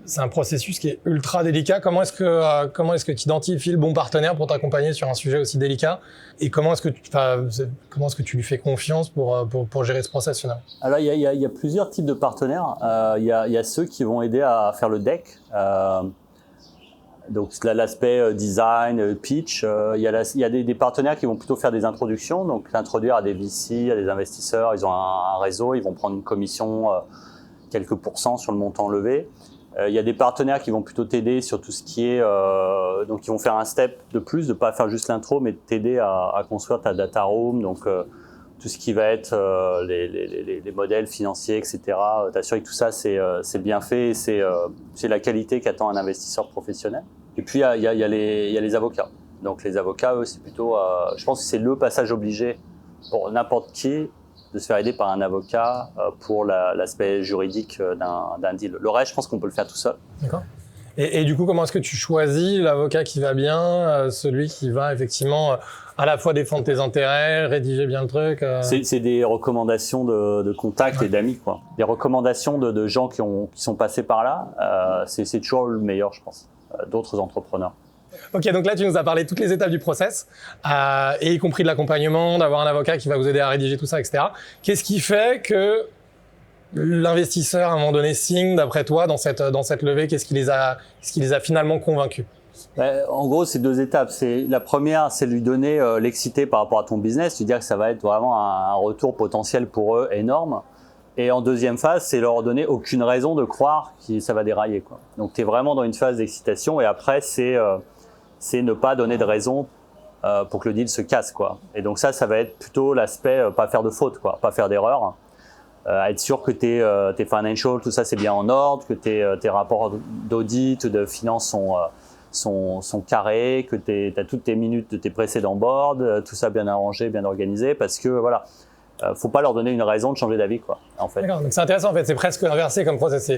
C'est un processus qui est ultra délicat. Comment est-ce que tu identifies le bon partenaire pour t'accompagner sur un sujet aussi délicat? Et comment est-ce que tu lui fais confiance pour gérer ce process finalement? Alors, il y a plusieurs types de partenaires. Il y a ceux qui vont aider à faire le deck. Donc l'aspect design, pitch, il y a des partenaires qui vont plutôt faire des introductions, donc l'introduire à des VC, à des investisseurs, ils ont un réseau, ils vont prendre une commission, quelques pourcents sur le montant levé. Il y a des partenaires qui vont plutôt t'aider sur tout ce qui est, donc ils vont faire un step de plus, de pas faire juste l'intro, mais de t'aider à construire ta data room, donc tout ce qui va être les modèles financiers, etc. T'assurer que tout ça c'est bien fait, c'est la qualité qu'attend un investisseur professionnel. Et puis il y a les avocats. Donc les avocats, eux, c'est plutôt, je pense que c'est le passage obligé pour n'importe qui de se faire aider par un avocat pour l'aspect juridique d'un deal. Le reste, je pense qu'on peut le faire tout seul. D'accord. Et du coup, comment est-ce que tu choisis l'avocat qui va bien, celui qui va effectivement à la fois défendre tes intérêts, rédiger bien le truc C'est des recommandations de contacts et d'amis, quoi. Des recommandations de gens qui sont passés par là, c'est toujours le meilleur, je pense, d'autres entrepreneurs. Ok, donc là, tu nous as parlé de toutes les étapes du process, et y compris de l'accompagnement, d'avoir un avocat qui va vous aider à rédiger tout ça, etc. Qu'est-ce qui fait que l'investisseur, à un moment donné, signe, d'après toi, dans cette levée? Qu'est-ce qui les a finalement convaincus? En gros, c'est 2 étapes. La première, c'est lui donner l'exciter par rapport à ton business, lui dire que ça va être vraiment un retour potentiel pour eux énorme. Et en deuxième phase, c'est leur donner aucune raison de croire que ça va dérailler, quoi. Donc, tu es vraiment dans une phase d'excitation et après, c'est ne pas donner de raison pour que le deal se casse, quoi. Et donc ça va être plutôt l'aspect pas faire de faute, quoi, pas faire d'erreur. Être sûr que tes financials, tout ça, c'est bien en ordre, que tes rapports d'audit, de finance sont carrés, que tu as toutes tes minutes de tes précédents boards, tout ça bien arrangé, bien organisé, parce que voilà, faut pas leur donner une raison de changer d'avis, quoi, en fait. D'accord, donc c'est intéressant en fait, c'est presque inversé comme process.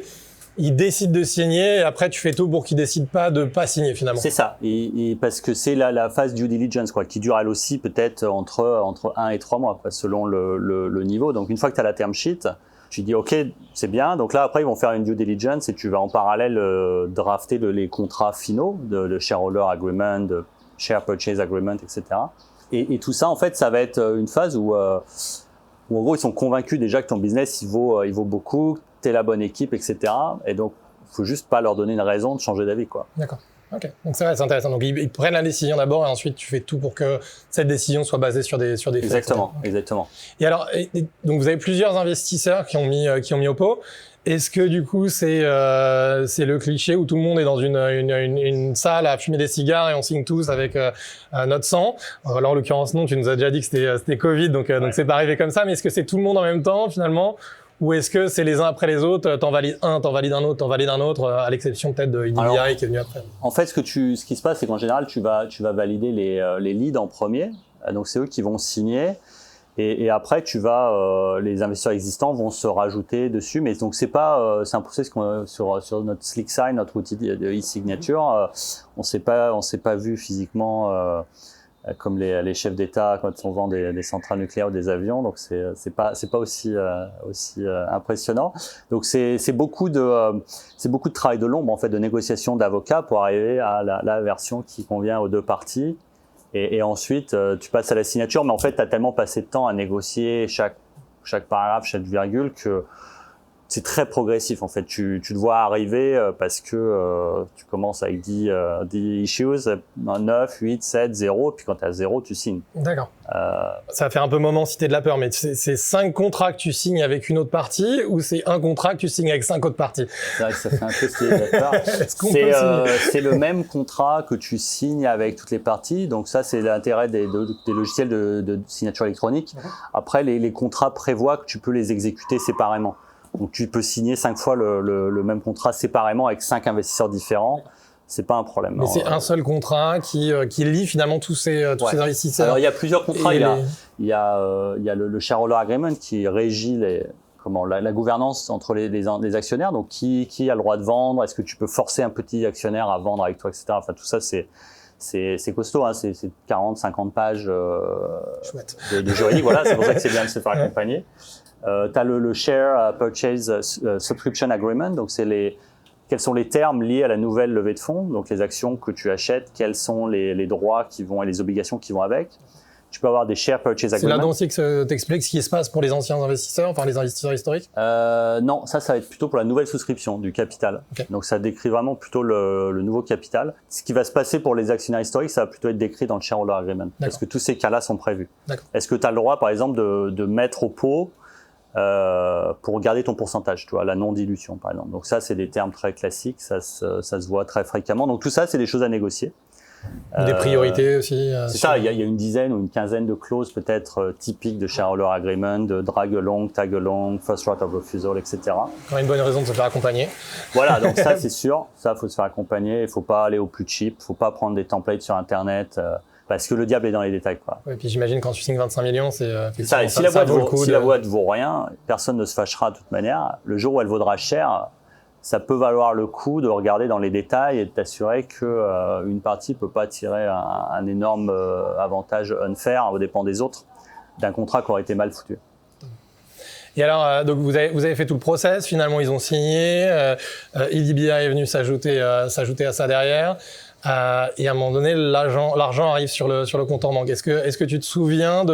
Ils décident de signer et après tu fais tout pour qu'ils décident pas de pas signer finalement. C'est ça, parce que c'est la phase due diligence, quoi, qui dure elle aussi peut-être entre 1 et 3 mois, quoi, selon le niveau. Donc une fois que tu as la term sheet, tu dis ok, c'est bien. Donc là après ils vont faire une due diligence et tu vas en parallèle drafter les contrats finaux de shareholder agreement, de share purchase agreement, etc. Et tout ça en fait ça va être une phase où en gros ils sont convaincus déjà que ton business il vaut beaucoup, t'es la bonne équipe, etc. Et donc il faut juste pas leur donner une raison de changer d'avis, quoi. D'accord. Ok. Donc c'est vrai, c'est intéressant. Donc ils prennent la décision d'abord et ensuite tu fais tout pour que cette décision soit basée sur des faits. Exactement, exactement. Et alors, donc vous avez plusieurs investisseurs qui ont mis au pot. Est-ce que du coup c'est le cliché où tout le monde est dans une salle à fumer des cigares et on signe tous avec notre sang? Alors en l'occurrence non, tu nous as déjà dit que c'était Covid, donc c'est pas arrivé comme ça. Mais est-ce que c'est tout le monde en même temps finalement? Ou est-ce que c'est les uns après les autres, t'en valides un autre, à l'exception peut-être de EDBI qui est venu après? En fait, ce qui se passe, c'est qu'en général, tu vas valider les leads en premier. Donc, c'est eux qui vont signer. Et après, les investisseurs existants vont se rajouter dessus. Mais donc, c'est un process sur notre SlickSign, notre outil de e-signature. On s'est pas vu physiquement, comme les chefs d'État quand on vend des centrales nucléaires ou des avions, donc c'est pas aussi impressionnant. Donc c'est beaucoup de travail de l'ombre en fait, de négociation d'avocats pour arriver à la version qui convient aux deux parties. Et ensuite tu passes à la signature, mais en fait tu as tellement passé de temps à négocier chaque paragraphe, chaque virgule que c'est très progressif en fait. Tu te vois arriver parce que tu commences avec 10 issues, 9, 8, 7, 0, puis quand tu as 0, tu signes. D'accord. Ça va faire un peu moment cité de la peur, mais c'est 5 contrats que tu signes avec une autre partie ou c'est un contrat que tu signes avec 5 autres parties? C'est vrai que ça fait un peu stylé de la peur. C'est le même contrat que tu signes avec toutes les parties, donc ça c'est l'intérêt des logiciels de signature électronique. Après les contrats prévoient que tu peux les exécuter séparément. Donc tu peux signer 5 fois le même contrat séparément avec 5 investisseurs différents. C'est pas un problème. Mais c'est un seul contrat qui lie finalement tous ces investisseurs. Alors il y a plusieurs contrats. Il y a le shareholder agreement qui régit la gouvernance entre les actionnaires. Donc qui a le droit de vendre? Est-ce que tu peux forcer un petit actionnaire à vendre avec toi, etc. Enfin tout ça c'est costaud, hein. C'est 40-50 pages de juridique. Voilà, c'est pour ça que c'est bien de se faire accompagner. T'as le share purchase subscription agreement, donc quels sont les termes liés à la nouvelle levée de fonds, donc les actions que tu achètes, quels sont les droits et les obligations qui vont avec. Tu peux avoir des share purchase agreements. C'est là-dedans aussi que t'expliques ce qui se passe pour les anciens investisseurs, enfin les investisseurs historiques? Non, ça va être plutôt pour la nouvelle souscription du capital. Okay. Donc ça décrit vraiment plutôt le nouveau capital. Ce qui va se passer pour les actionnaires historiques, ça va plutôt être décrit dans le shareholder agreement. Parce que tous ces cas-là sont prévus. Est-ce que tu as le droit, par exemple, de mettre au pot pour garder ton pourcentage, tu vois, la non-dilution par exemple. Donc ça, c'est des termes très classiques, ça se voit très fréquemment. Donc tout ça, c'est des choses à négocier. Des priorités aussi. C'est ça, il y a une dizaine ou une quinzaine de clauses peut-être typiques de shareholder agreement, de drag along, tag along, first right of refusal, etc. Quand une bonne raison de se faire accompagner. Voilà, donc ça c'est sûr, ça faut se faire accompagner, il faut pas aller au plus cheap, faut pas prendre des templates sur internet. Parce que le diable est dans les détails, quoi. Et puis j'imagine quand tu signes 25 millions, c'est ça. Et si la boîte vaut rien, personne ne se fâchera de toute manière. Le jour où elle vaudra cher, ça peut valoir le coup de regarder dans les détails et de t'assurer que une partie peut pas tirer un énorme avantage unfair aux dépens des autres d'un contrat qui aurait été mal foutu. Et alors, donc vous avez fait tout le process. Finalement, ils ont signé. EDBI est venu s'ajouter à ça derrière. Et à un moment donné, l'argent arrive sur le compte en banque. Est-ce que tu te souviens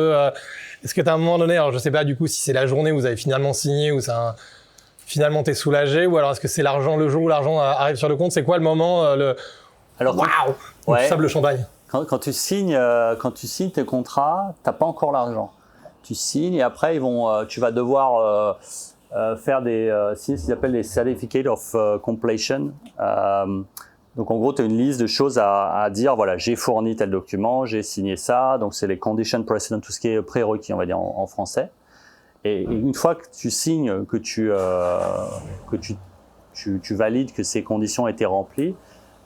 est-ce que t'as un moment donné, alors je sais pas du coup si c'est la journée où vous avez finalement signé ou finalement t'es soulagé, ou alors est-ce que c'est l'argent, le jour où l'argent arrive sur le compte, c'est quoi le moment Alors, waouh, ouais. Tu sables le champagne. Quand tu signes tes contrats, tu n'as pas encore l'argent. Tu signes et après, tu vas devoir faire signer ce qu'ils appellent des Certificate of Completion. Donc, en gros, tu as une liste de choses à dire. Voilà, j'ai fourni tel document, j'ai signé ça. Donc, c'est les conditions precedent, tout ce qui est prérequis, on va dire en français. Et une fois que tu signes, que tu valides que ces conditions étaient remplies,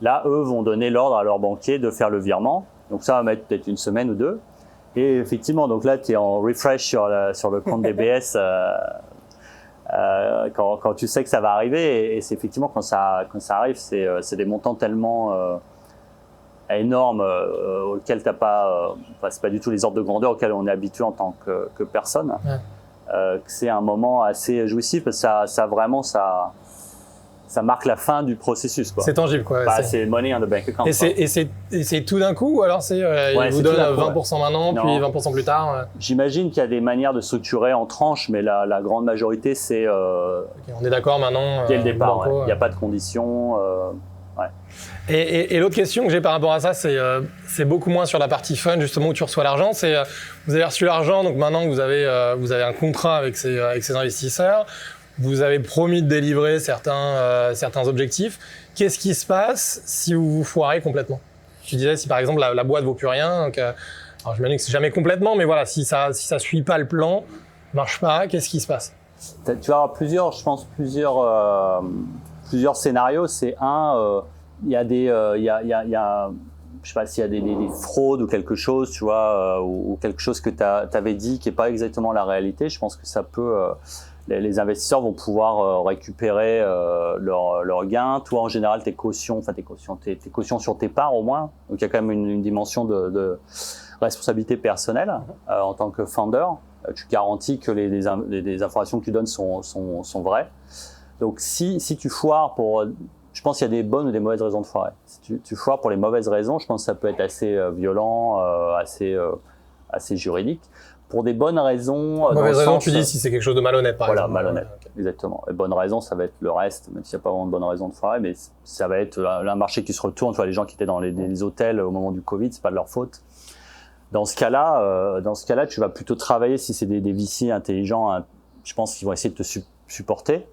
là, eux vont donner l'ordre à leur banquier de faire le virement. Donc, ça va mettre peut-être une semaine ou deux. Et effectivement, donc là, tu es en refresh sur le compte DBS quand tu sais que ça va arriver. Et c'est effectivement, quand ça arrive, c'est des montants tellement énormes auxquels tu n'as pas... c'est pas du tout les ordres de grandeur auxquels on est habitué en tant que personne. Ouais. Que c'est un moment assez jouissif parce que ça marque la fin du processus, quoi. C'est tangible, quoi. C'est money on the bank account. Et c'est tout d'un coup ou alors ils vous donnent 20% maintenant, puis 20% plus tard J'imagine qu'il y a des manières de structurer en tranches, mais la grande majorité, c'est... Okay, on est d'accord maintenant. Dès le départ, il n'y a pas de conditions. Et l'autre question que j'ai par rapport à ça, c'est beaucoup moins sur la partie fun, justement, où tu reçois l'argent. C'est vous avez reçu l'argent, donc maintenant vous avez un contrat avec ces investisseurs. Vous avez promis de délivrer certains objectifs. Qu'est-ce qui se passe si vous vous foirez complètement? Tu disais si par exemple la boîte vaut plus rien. Donc, alors je me dis que c'est jamais complètement, mais voilà, si ça suit pas le plan, marche pas, qu'est-ce qui se passe? Tu vas avoir plusieurs scénarios. C'est il y a je sais pas s'il y a des fraudes ou quelque chose, tu vois, ou quelque chose que tu avais dit qui est pas exactement la réalité. Je pense que ça peut les investisseurs vont pouvoir récupérer leurs gains. Toi, en général, tes cautions sur tes parts au moins. Donc, il y a quand même une dimension de responsabilité personnelle en tant que founder. Tu garantis que les informations que tu donnes sont vraies. Donc, si tu foires je pense qu'il y a des bonnes ou des mauvaises raisons de foirer. Si tu foires pour les mauvaises raisons, je pense que ça peut être assez violent, assez juridique. Pour des bonnes raisons... Mauvaise raison, tu dis si c'est quelque chose de malhonnête, par exemple. Voilà, malhonnête, okay. Exactement. Et bonne raison, ça va être le reste, même s'il n'y a pas vraiment de bonne raison de foirer, mais ça va être un marché qui se retourne. Tu vois, les gens qui étaient dans les hôtels au moment du Covid, c'est pas de leur faute. Dans ce cas-là, tu vas plutôt travailler, si c'est des VC intelligents, je pense qu'ils vont essayer de te supporter.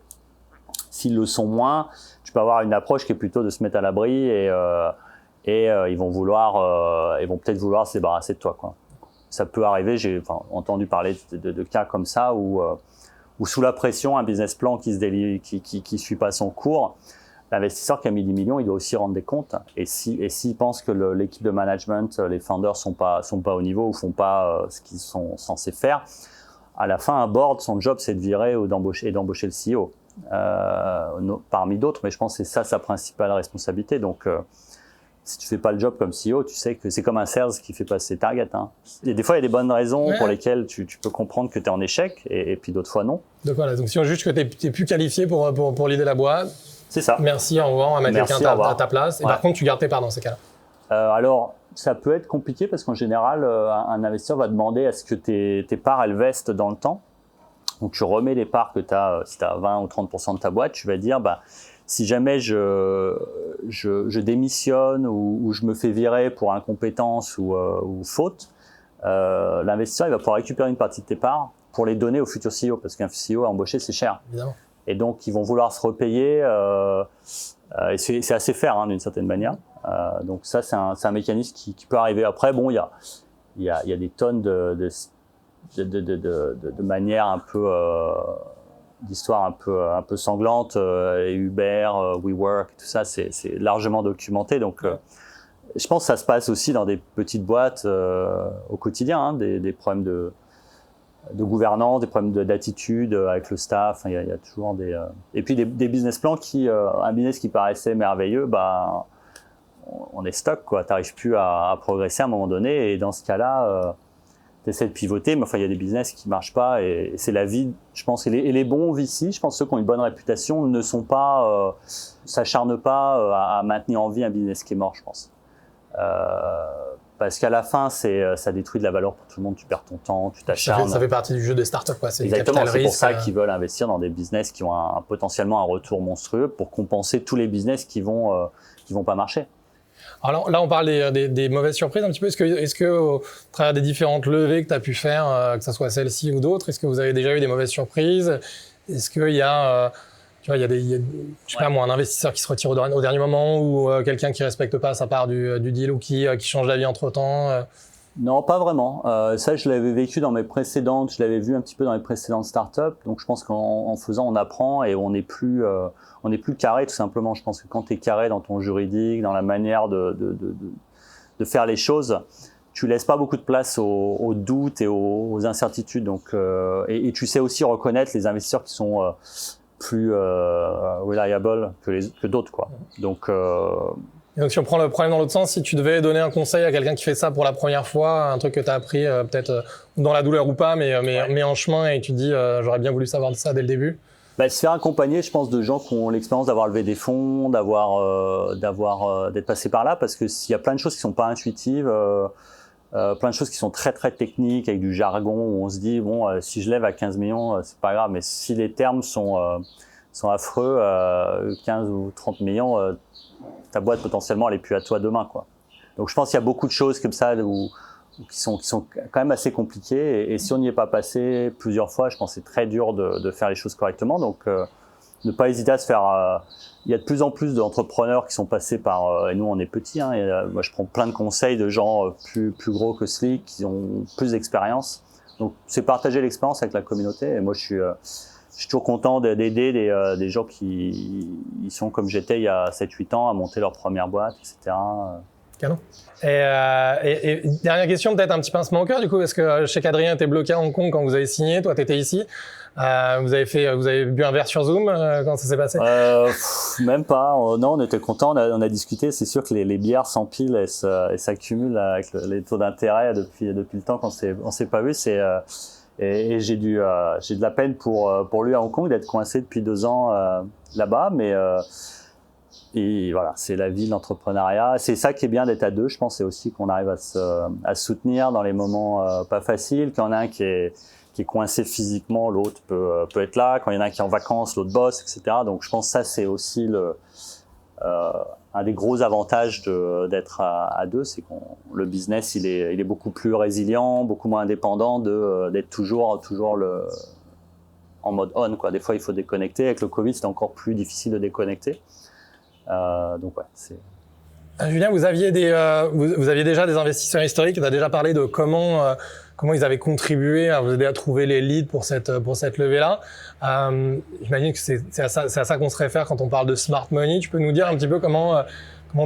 S'ils le sont moins, tu peux avoir une approche qui est plutôt de se mettre à l'abri et ils vont peut-être vouloir se débarrasser de toi, quoi. Ça peut arriver, j'ai entendu parler de cas comme ça où sous la pression, un business plan qui suit pas son cours, l'investisseur qui a mis 10 millions, il doit aussi rendre des comptes. Et s'il pense que l'équipe de management, les founders sont pas au niveau ou font pas ce qu'ils sont censés faire, à la fin, un board, son job, c'est de virer ou d'embaucher le CEO. Parmi d'autres, mais je pense que c'est ça sa principale responsabilité. Donc, si tu fais pas le job comme CEO, tu sais que c'est comme un sales qui fait passer ses targets. Hein. Et des fois, il y a des bonnes raisons pour lesquelles tu peux comprendre que tu es en échec, et puis d'autres fois, non. Donc voilà, donc si on juge que tu n'es plus qualifié pour l'idée de la boîte, c'est ça. Merci, au revoir, on va mettre quelqu'un à ta place. Et par contre, tu gardes tes parts dans ces cas-là. Alors, ça peut être compliqué parce qu'en général, un investisseur va demander à ce que tes parts, elles vestent dans le temps. Donc, tu remets les parts que tu as, si tu as 20 ou 30% de ta boîte, tu vas dire, si jamais je démissionne ou je me fais virer pour incompétence ou faute, l'investisseur il va pouvoir récupérer une partie de tes parts pour les donner au futur CEO, parce qu'un CEO à embaucher, c'est cher. Évidemment. Et donc, ils vont vouloir se repayer. Et c'est assez fair, hein, d'une certaine manière. Donc ça, c'est un mécanisme qui peut arriver. Après, bon, il y a des tonnes de manières un peu... d'histoires un peu sanglantes, Uber, WeWork, tout ça, c'est largement documenté. Donc, je pense que ça se passe aussi dans des petites boîtes au quotidien, hein, des problèmes de gouvernance, des problèmes d'attitude avec le staff. Il y a toujours des... Et puis des business plans un business qui paraissait merveilleux, on est stuck, quoi. T'arrives plus à progresser à un moment donné, et dans ce cas-là, t'essaies de pivoter, mais enfin, il y a des business qui marchent pas, et c'est la vie, je pense. Et les bons VC, je pense, ceux qui ont une bonne réputation, ne sont pas, s'acharnent pas à maintenir en vie un business qui est mort, je pense. Parce qu'à la fin, ça détruit de la valeur pour tout le monde. Tu perds ton temps, tu t'acharnes. Ça fait partie du jeu des startups, quoi. C'est exactement. C'est pour ça qu'ils veulent investir dans des business qui ont potentiellement un retour monstrueux pour compenser tous les business qui vont pas marcher. Alors là, on parle des mauvaises surprises un petit peu. Est-ce que au travers des différentes levées que tu as pu faire, que ce soit celle-ci ou d'autres, est-ce que vous avez déjà eu des mauvaises surprises? Est-ce qu'il y a, tu vois, je sais pas moi, un investisseur qui se retire au dernier moment ou quelqu'un qui respecte pas sa part du deal ou qui change d'avis entre-temps? Non, pas vraiment. Ça, je l'avais vécu dans mes précédentes, je l'avais vu un petit peu dans les précédentes startups. Donc, je pense qu'en faisant, on apprend et on n'est plus carré, tout simplement. Je pense que quand tu es carré dans ton juridique, dans la manière de faire les choses, tu laisses pas beaucoup de place aux doutes et aux incertitudes. Donc, et tu sais aussi reconnaître les investisseurs qui sont plus reliable que d'autres, quoi. Donc, Et donc, si on prend le problème dans l'autre sens, si tu devais donner un conseil à quelqu'un qui fait ça pour la première fois, un truc que tu as appris peut-être dans la douleur ou pas, mais en chemin et tu te dis j'aurais bien voulu savoir de ça dès le début. Se faire accompagner, je pense, de gens qui ont l'expérience d'avoir levé des fonds, d'être passé par là, parce que s'il y a plein de choses qui sont pas intuitives, plein de choses qui sont très très techniques avec du jargon où on se dit bon, si je lève à 15 millions, c'est pas grave, mais si les termes sont affreux, 15 ou 30 millions, ta boîte potentiellement elle est plus à toi demain, quoi. Donc je pense qu'il y a beaucoup de choses comme ça qui sont quand même assez compliquées et si on n'y est pas passé plusieurs fois, je pense que c'est très dur de faire les choses correctement. Donc ne pas hésiter à se faire. Il y a de plus en plus d'entrepreneurs qui sont passés par et nous on est petits, hein, et, moi je prends plein de conseils de gens plus gros que Slick qui ont plus d'expérience. Donc c'est partager l'expérience avec la communauté et moi je suis toujours content d'aider des gens qui sont comme j'étais il y a 7-8 ans à monter leur première boîte, etc. Canon. Et dernière question, peut-être un petit pincement au cœur du coup, parce que je sais qu'Adrien était bloqué à Hong Kong quand vous avez signé, toi tu étais ici. Vous avez bu un verre sur Zoom, quand ça s'est passé? Même pas. Non, on était contents, on a discuté. C'est sûr que les bières s'empilent et s'accumulent avec les taux d'intérêt depuis le temps qu'on s'est pas vu. Et j'ai de la peine pour lui à Hong Kong d'être coincé depuis 2 ans là-bas, mais et voilà, c'est la vie de l'entrepreneuriat. C'est ça qui est bien d'être à deux, je pense, c'est aussi qu'on arrive à se soutenir dans les moments pas faciles. Quand il y en a un qui est coincé physiquement, l'autre peut être là. Quand il y en a un qui est en vacances, l'autre bosse, etc. Donc je pense que ça c'est aussi un des gros avantages d'être à deux, c'est que le business il est beaucoup plus résilient, beaucoup moins indépendant d'être toujours en mode on, quoi. Des fois il faut déconnecter. Avec le Covid c'était encore plus difficile de déconnecter. Donc ouais, c'est. Julien, vous aviez déjà des investisseurs historiques. Tu as déjà parlé de comment ils avaient contribué à vous aider à trouver les leads pour cette levée-là. J'imagine que c'est à ça qu'on se réfère quand on parle de smart money. Tu peux nous dire un petit peu comment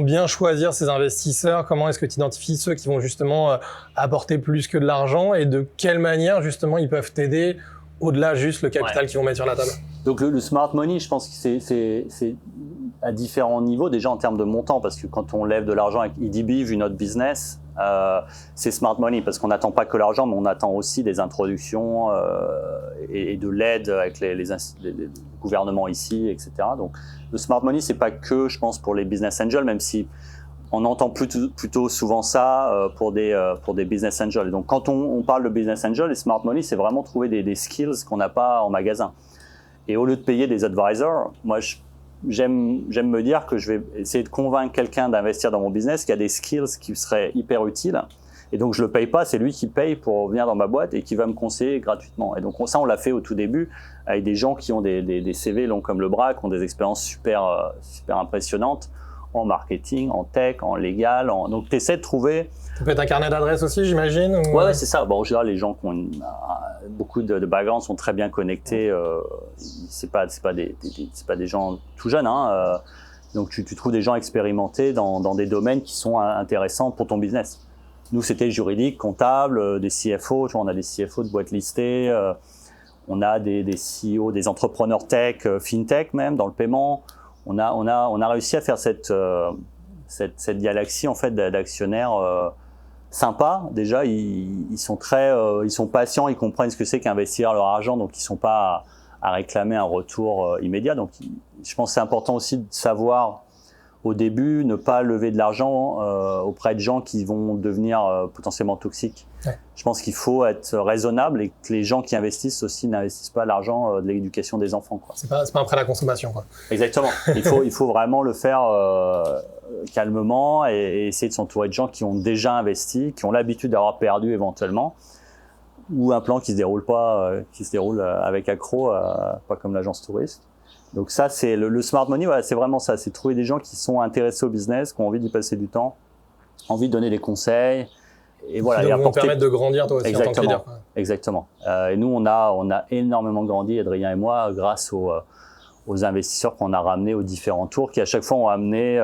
bien choisir ces investisseurs? Comment est-ce que tu identifies ceux qui vont justement apporter plus que de l'argent et de quelle manière justement ils peuvent t'aider au-delà juste le capital qu'ils vont mettre sur la table? Donc le smart money, je pense que c'est à différents niveaux, déjà en termes de montant, parce que quand on lève de l'argent avec EDB, vu notre business, c'est smart money, parce qu'on n'attend pas que l'argent, mais on attend aussi des introductions et de l'aide avec les gouvernements ici, etc. Donc le smart money, c'est pas que, je pense, pour les business angels, même si on entend plutôt souvent ça pour des business angels. Et donc quand on parle de business angels, les smart money, c'est vraiment trouver des skills qu'on n'a pas en magasin. Et au lieu de payer des advisors, moi j'aime me dire que je vais essayer de convaincre quelqu'un d'investir dans mon business qui a des skills qui seraient hyper utiles. Et donc je le paye pas, c'est lui qui paye pour venir dans ma boîte et qui va me conseiller gratuitement. Et donc ça on l'a fait au tout début avec des gens qui ont des CV longs comme le bras, qui ont des expériences super impressionnantes en marketing, en tech, en légal. Donc tu essaies de trouver. Ça peut être un carnet d'adresses aussi, j'imagine. Ou... Ouais, c'est ça. Bon, en général, les gens qui ont beaucoup de background sont très bien connectés. C'est pas des gens tout jeunes, hein. Donc tu trouves des gens expérimentés dans des domaines qui sont intéressants pour ton business. Nous, c'était juridique, comptable, des CFO. Tu vois, on a des CFO de boîtes listées. On a des CEO, des entrepreneurs tech, fintech même dans le paiement. On a réussi à faire cette galaxie en fait d'actionnaires sympas. Déjà, ils sont patients, ils comprennent ce que c'est qu'investir leur argent, donc ils sont pas à réclamer un retour immédiat. Donc, je pense que c'est important aussi de savoir au début, ne pas lever de l'argent auprès de gens qui vont devenir potentiellement toxiques. Ouais. Je pense qu'il faut être raisonnable et que les gens qui investissent aussi n'investissent pas l'argent de l'éducation des enfants, quoi. C'est pas un prêt à la consommation, quoi. Exactement. Il faut vraiment le faire calmement et essayer de s'entourer de gens qui ont déjà investi, qui ont l'habitude d'avoir perdu éventuellement, ou un plan qui se déroule pas, qui se déroule avec accro, pas comme l'agence touriste. Donc ça, c'est le smart money, voilà, c'est vraiment ça, c'est trouver des gens qui sont intéressés au business, qui ont envie d'y passer du temps, envie de donner des conseils, et voilà. Qui et vont apporter... permettre de grandir toi aussi. Exactement. En tant que leader, quoi. Exactement. Et nous, on a énormément grandi, Adrien et moi, grâce aux investisseurs qu'on a ramenés aux différents tours, qui à chaque fois ont amené,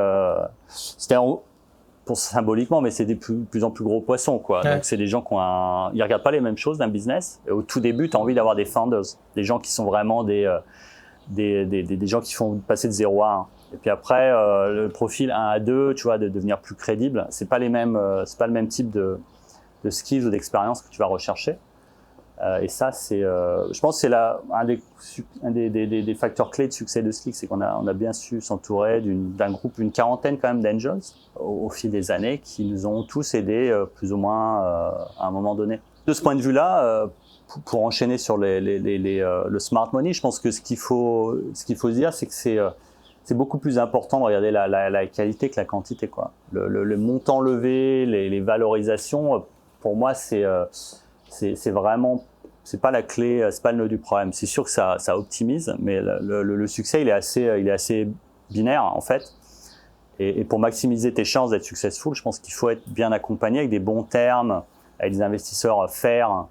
pour symboliquement, mais c'est des plus en plus gros poissons, quoi. Ouais. Donc c'est des gens qui ont ils regardent pas les mêmes choses d'un business. Et au tout début, tu as envie d'avoir des founders, des gens qui sont vraiment des gens qui font passer de 0 à 1. Et puis après, le profil 1 à 2, tu vois, de devenir plus crédible, c'est pas le même type de skills ou d'expérience que tu vas rechercher. Et ça, je pense que c'est un des facteurs clés de succès de Slick, c'est qu'on a bien su s'entourer d'un groupe, une quarantaine quand même d'angels au fil des années, qui nous ont tous aidés plus ou moins à un moment donné. De ce point de vue-là, pour enchaîner sur le smart money, je pense que ce qu'il faut se dire, c'est que c'est beaucoup plus important de regarder la qualité que la quantité, quoi. Le montant levé, les valorisations, pour moi, c'est vraiment, c'est pas la clé, c'est pas le nœud du problème. C'est sûr que ça optimise, mais le succès, il est assez binaire, en fait. Et pour maximiser tes chances d'être successful, je pense qu'il faut être bien accompagné avec des bons termes, avec des investisseurs fairs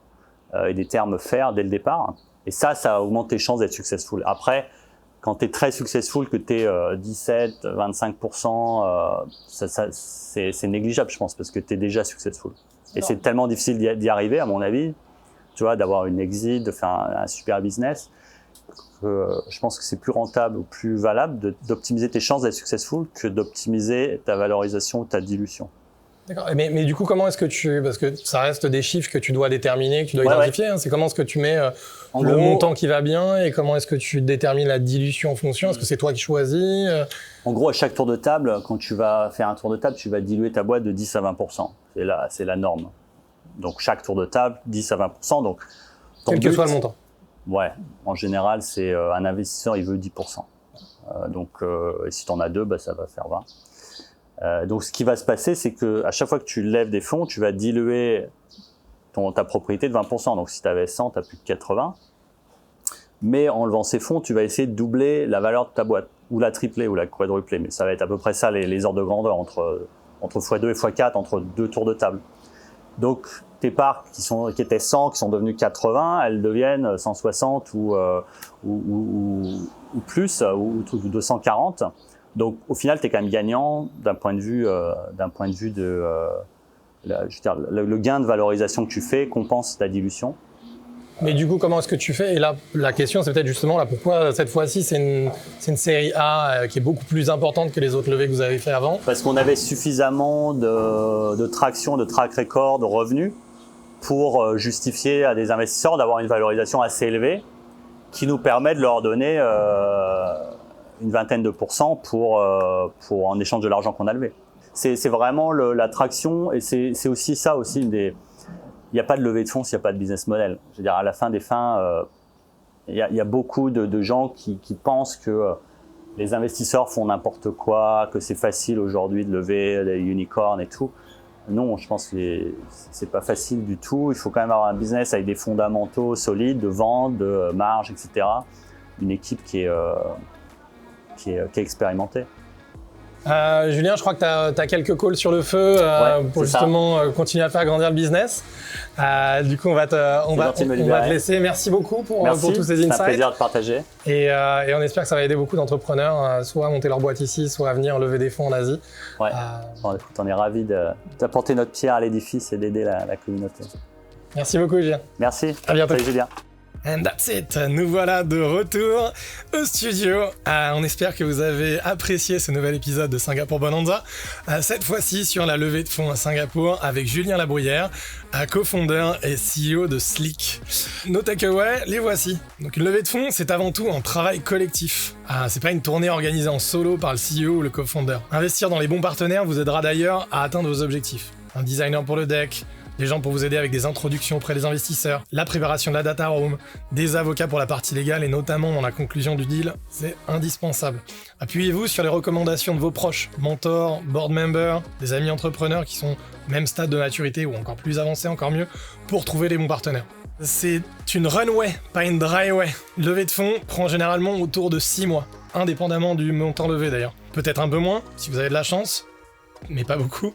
et des termes fairs dès le départ. Et ça augmente tes chances d'être successful. Après, quand tu es très successful, que tu es 17, 25%, c'est négligeable, je pense, parce que tu es déjà successful. Et c'est tellement difficile d'y arriver, à mon avis, tu vois, d'avoir une exit, de faire un super business, que je pense que c'est plus rentable ou plus valable d'optimiser tes chances d'être successful que d'optimiser ta valorisation ou ta dilution. D'accord. Mais du coup, comment est-ce que parce que ça reste des chiffres que tu dois déterminer, que tu dois identifier, hein, c'est comment est-ce que tu mets le montant qui va bien et comment est-ce que tu détermines la dilution en fonction? Est-ce que c'est toi qui choisis? En gros, à chaque tour de table, quand tu vas faire un tour de table, tu vas diluer ta boîte de 10 à 20%. C'est la norme. Donc, chaque tour de table, 10 à 20%. Donc, quel que soit le montant. Ouais. En général, c'est un investisseur, il veut 10%. Et si tu en as 2, ça va faire 20. Donc, ce qui va se passer, c'est que à chaque fois que tu lèves des fonds, tu vas diluer ta propriété de 20%. Donc, si tu avais 100, tu n'as plus que 80. Mais en levant ces fonds, tu vas essayer de doubler la valeur de ta boîte, ou la tripler, ou la quadrupler. Mais ça va être à peu près ça, les ordres de grandeur, entre x2 et x4, entre 2 tours de table. Donc, tes parts qui étaient 100, qui sont devenues 80, elles deviennent 160 ou plus, ou 240. Donc, au final, tu es quand même gagnant d'un point de vue le gain de valorisation que tu fais compense la dilution. Mais du coup, comment est-ce que tu fais? Et là, la question, c'est peut-être justement là, pourquoi cette fois-ci, c'est une série A qui est beaucoup plus importante que les autres levées que vous avez fait avant? Parce qu'on avait suffisamment de traction, de track record, de revenus pour justifier à des investisseurs d'avoir une valorisation assez élevée qui nous permet de leur donner une vingtaine de % pour en échange de l'argent qu'on a levé. C'est vraiment la traction et c'est aussi ça aussi il n'y a pas de levée de fonds s'il n'y a pas de business model. Je veux dire, à la fin des fins, il y a beaucoup de gens qui pensent que les investisseurs font n'importe quoi, que c'est facile aujourd'hui de lever des unicorns et tout. Non, je pense que c'est pas facile du tout. Il faut quand même avoir un business avec des fondamentaux solides de vente, de marge, etc. Une équipe qui est expérimentée. Julien, je crois que tu as quelques calls sur le feu pour justement continuer à faire grandir le business. Du coup, on va te laisser. Merci beaucoup pour tous ces insights. C'est un plaisir de partager. Et on espère que ça va aider beaucoup d'entrepreneurs, soit à monter leur boîte ici, soit à venir lever des fonds en Asie. Ouais. Bon, écoute, on est ravis d'apporter notre pierre à l'édifice et d'aider la communauté. Merci beaucoup, Julien. Merci. À bientôt. Salut, Julien. And that's it, nous voilà de retour au studio. On espère que vous avez apprécié ce nouvel épisode de Singapour Bonanza. Cette fois-ci sur la levée de fonds à Singapour avec Julien Labruyère, co-founder et CEO de Slick. Nos takeaways, les voici. Donc une levée de fonds, c'est avant tout un travail collectif. C'est pas une tournée organisée en solo par le CEO ou le co-founder. Investir dans les bons partenaires vous aidera d'ailleurs à atteindre vos objectifs. Un designer pour le deck, des gens pour vous aider avec des introductions auprès des investisseurs, la préparation de la data room, des avocats pour la partie légale et notamment dans la conclusion du deal, c'est indispensable. Appuyez-vous sur les recommandations de vos proches, mentors, board members, des amis entrepreneurs qui sont au même stade de maturité ou encore plus avancés, encore mieux, pour trouver les bons partenaires. C'est une runway, pas une dryway. Une levée de fonds prend généralement autour de 6 mois, indépendamment du montant levé d'ailleurs. Peut-être un peu moins, si vous avez de la chance, mais pas beaucoup.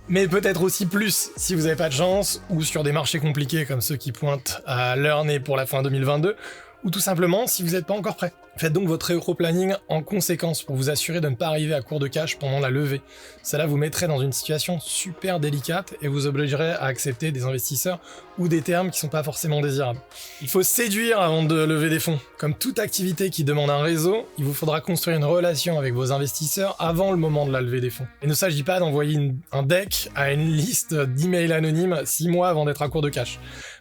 Mais peut-être aussi plus si vous n'avez pas de chance, ou sur des marchés compliqués comme ceux qui pointent à leur nez pour la fin 2022, ou tout simplement si vous n'êtes pas encore prêt. Faites donc votre rétro-planning en conséquence pour vous assurer de ne pas arriver à court de cash pendant la levée. Cela vous mettrait dans une situation super délicate et vous obligerait à accepter des investisseurs ou des termes qui sont pas forcément désirables. Il faut séduire avant de lever des fonds. Comme toute activité qui demande un réseau, il vous faudra construire une relation avec vos investisseurs avant le moment de la levée des fonds. Il ne s'agit pas d'envoyer un deck à une liste d'emails anonymes 6 mois avant d'être à court de cash,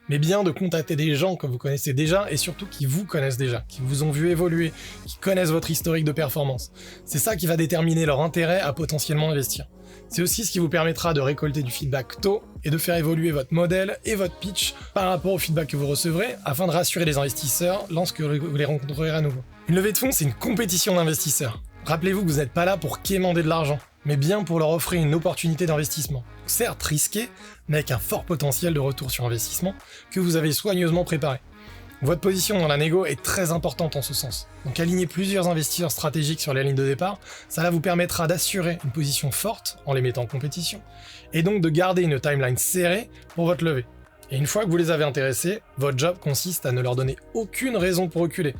mais bien de contacter des gens que vous connaissez déjà et surtout qui vous connaissent déjà, qui vous ont vu évoluer, qui connaissent votre historique de performance. C'est ça qui va déterminer leur intérêt à potentiellement investir. C'est aussi ce qui vous permettra de récolter du feedback tôt et de faire évoluer votre modèle et votre pitch par rapport au feedback que vous recevrez afin de rassurer les investisseurs lorsque vous les rencontrerez à nouveau. Une levée de fonds, c'est une compétition d'investisseurs. Rappelez-vous que vous n'êtes pas là pour quémander de l'argent, mais bien pour leur offrir une opportunité d'investissement. Certes risqué, mais avec un fort potentiel de retour sur investissement que vous avez soigneusement préparé. Votre position dans la négo est très importante en ce sens. Donc aligner plusieurs investisseurs stratégiques sur la ligne de départ, ça vous permettra d'assurer une position forte en les mettant en compétition, et donc de garder une timeline serrée pour votre levée. Et une fois que vous les avez intéressés, votre job consiste à ne leur donner aucune raison pour reculer.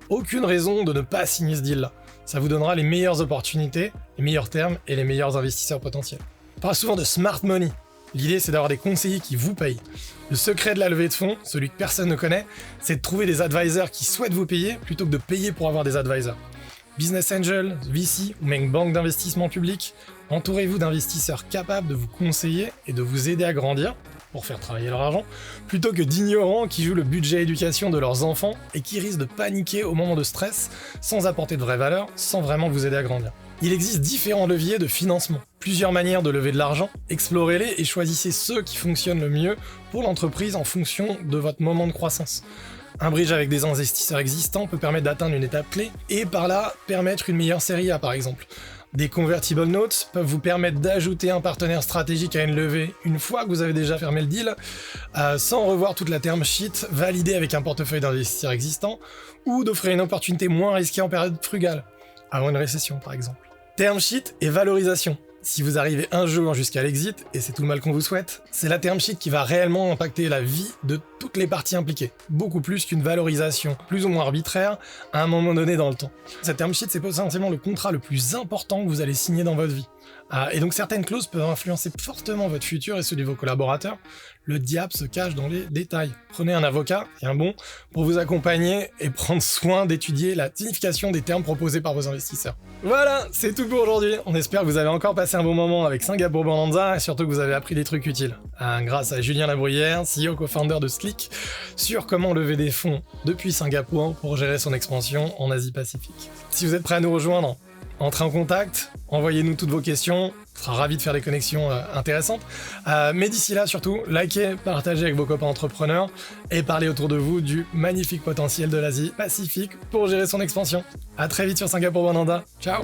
Aucune raison de ne pas signer ce deal-là. Ça vous donnera les meilleures opportunités, les meilleurs termes et les meilleurs investisseurs potentiels. On parle souvent de smart money. L'idée, c'est d'avoir des conseillers qui vous payent. Le secret de la levée de fonds, celui que personne ne connaît, c'est de trouver des advisors qui souhaitent vous payer plutôt que de payer pour avoir des advisors. Business Angel, VC ou même banque d'investissement public, entourez-vous d'investisseurs capables de vous conseiller et de vous aider à grandir, pour faire travailler leur argent, plutôt que d'ignorants qui jouent le budget éducation de leurs enfants et qui risquent de paniquer au moment de stress sans apporter de vraie valeur, sans vraiment vous aider à grandir. Il existe différents leviers de financement, plusieurs manières de lever de l'argent, explorez-les et choisissez ceux qui fonctionnent le mieux pour l'entreprise en fonction de votre moment de croissance. Un bridge avec des investisseurs existants peut permettre d'atteindre une étape clé et par là permettre une meilleure série A par exemple. Des convertible notes peuvent vous permettre d'ajouter un partenaire stratégique à une levée une fois que vous avez déjà fermé le deal, sans revoir toute la term sheet validée avec un portefeuille d'investisseurs existants, ou d'offrir une opportunité moins risquée en période frugale, avant une récession par exemple. Term sheet et valorisation. Si vous arrivez un jour jusqu'à l'exit, et c'est tout le mal qu'on vous souhaite, c'est la term sheet qui va réellement impacter la vie de toutes les parties impliquées, beaucoup plus qu'une valorisation plus ou moins arbitraire à un moment donné dans le temps. Cette term sheet, c'est potentiellement le contrat le plus important que vous allez signer dans votre vie. Et donc certaines clauses peuvent influencer fortement votre futur et celui de vos collaborateurs. Le diable se cache dans les détails. Prenez un avocat, et un bon, pour vous accompagner et prendre soin d'étudier la signification des termes proposés par vos investisseurs. Voilà, c'est tout pour aujourd'hui. On espère que vous avez encore passé un bon moment avec Singapour Bonanza et surtout que vous avez appris des trucs utiles. Grâce à Julien Labruyère, CEO co-founder de Slick, sur comment lever des fonds depuis Singapour pour gérer son expansion en Asie-Pacifique. Si vous êtes prêts à nous rejoindre, entrez en contact, envoyez-nous toutes vos questions, on sera ravis de faire des connexions intéressantes. Mais d'ici là, surtout, likez, partagez avec vos copains entrepreneurs et parlez autour de vous du magnifique potentiel de l'Asie-Pacifique pour gérer son expansion. À très vite sur Singapour Bonanza. Ciao.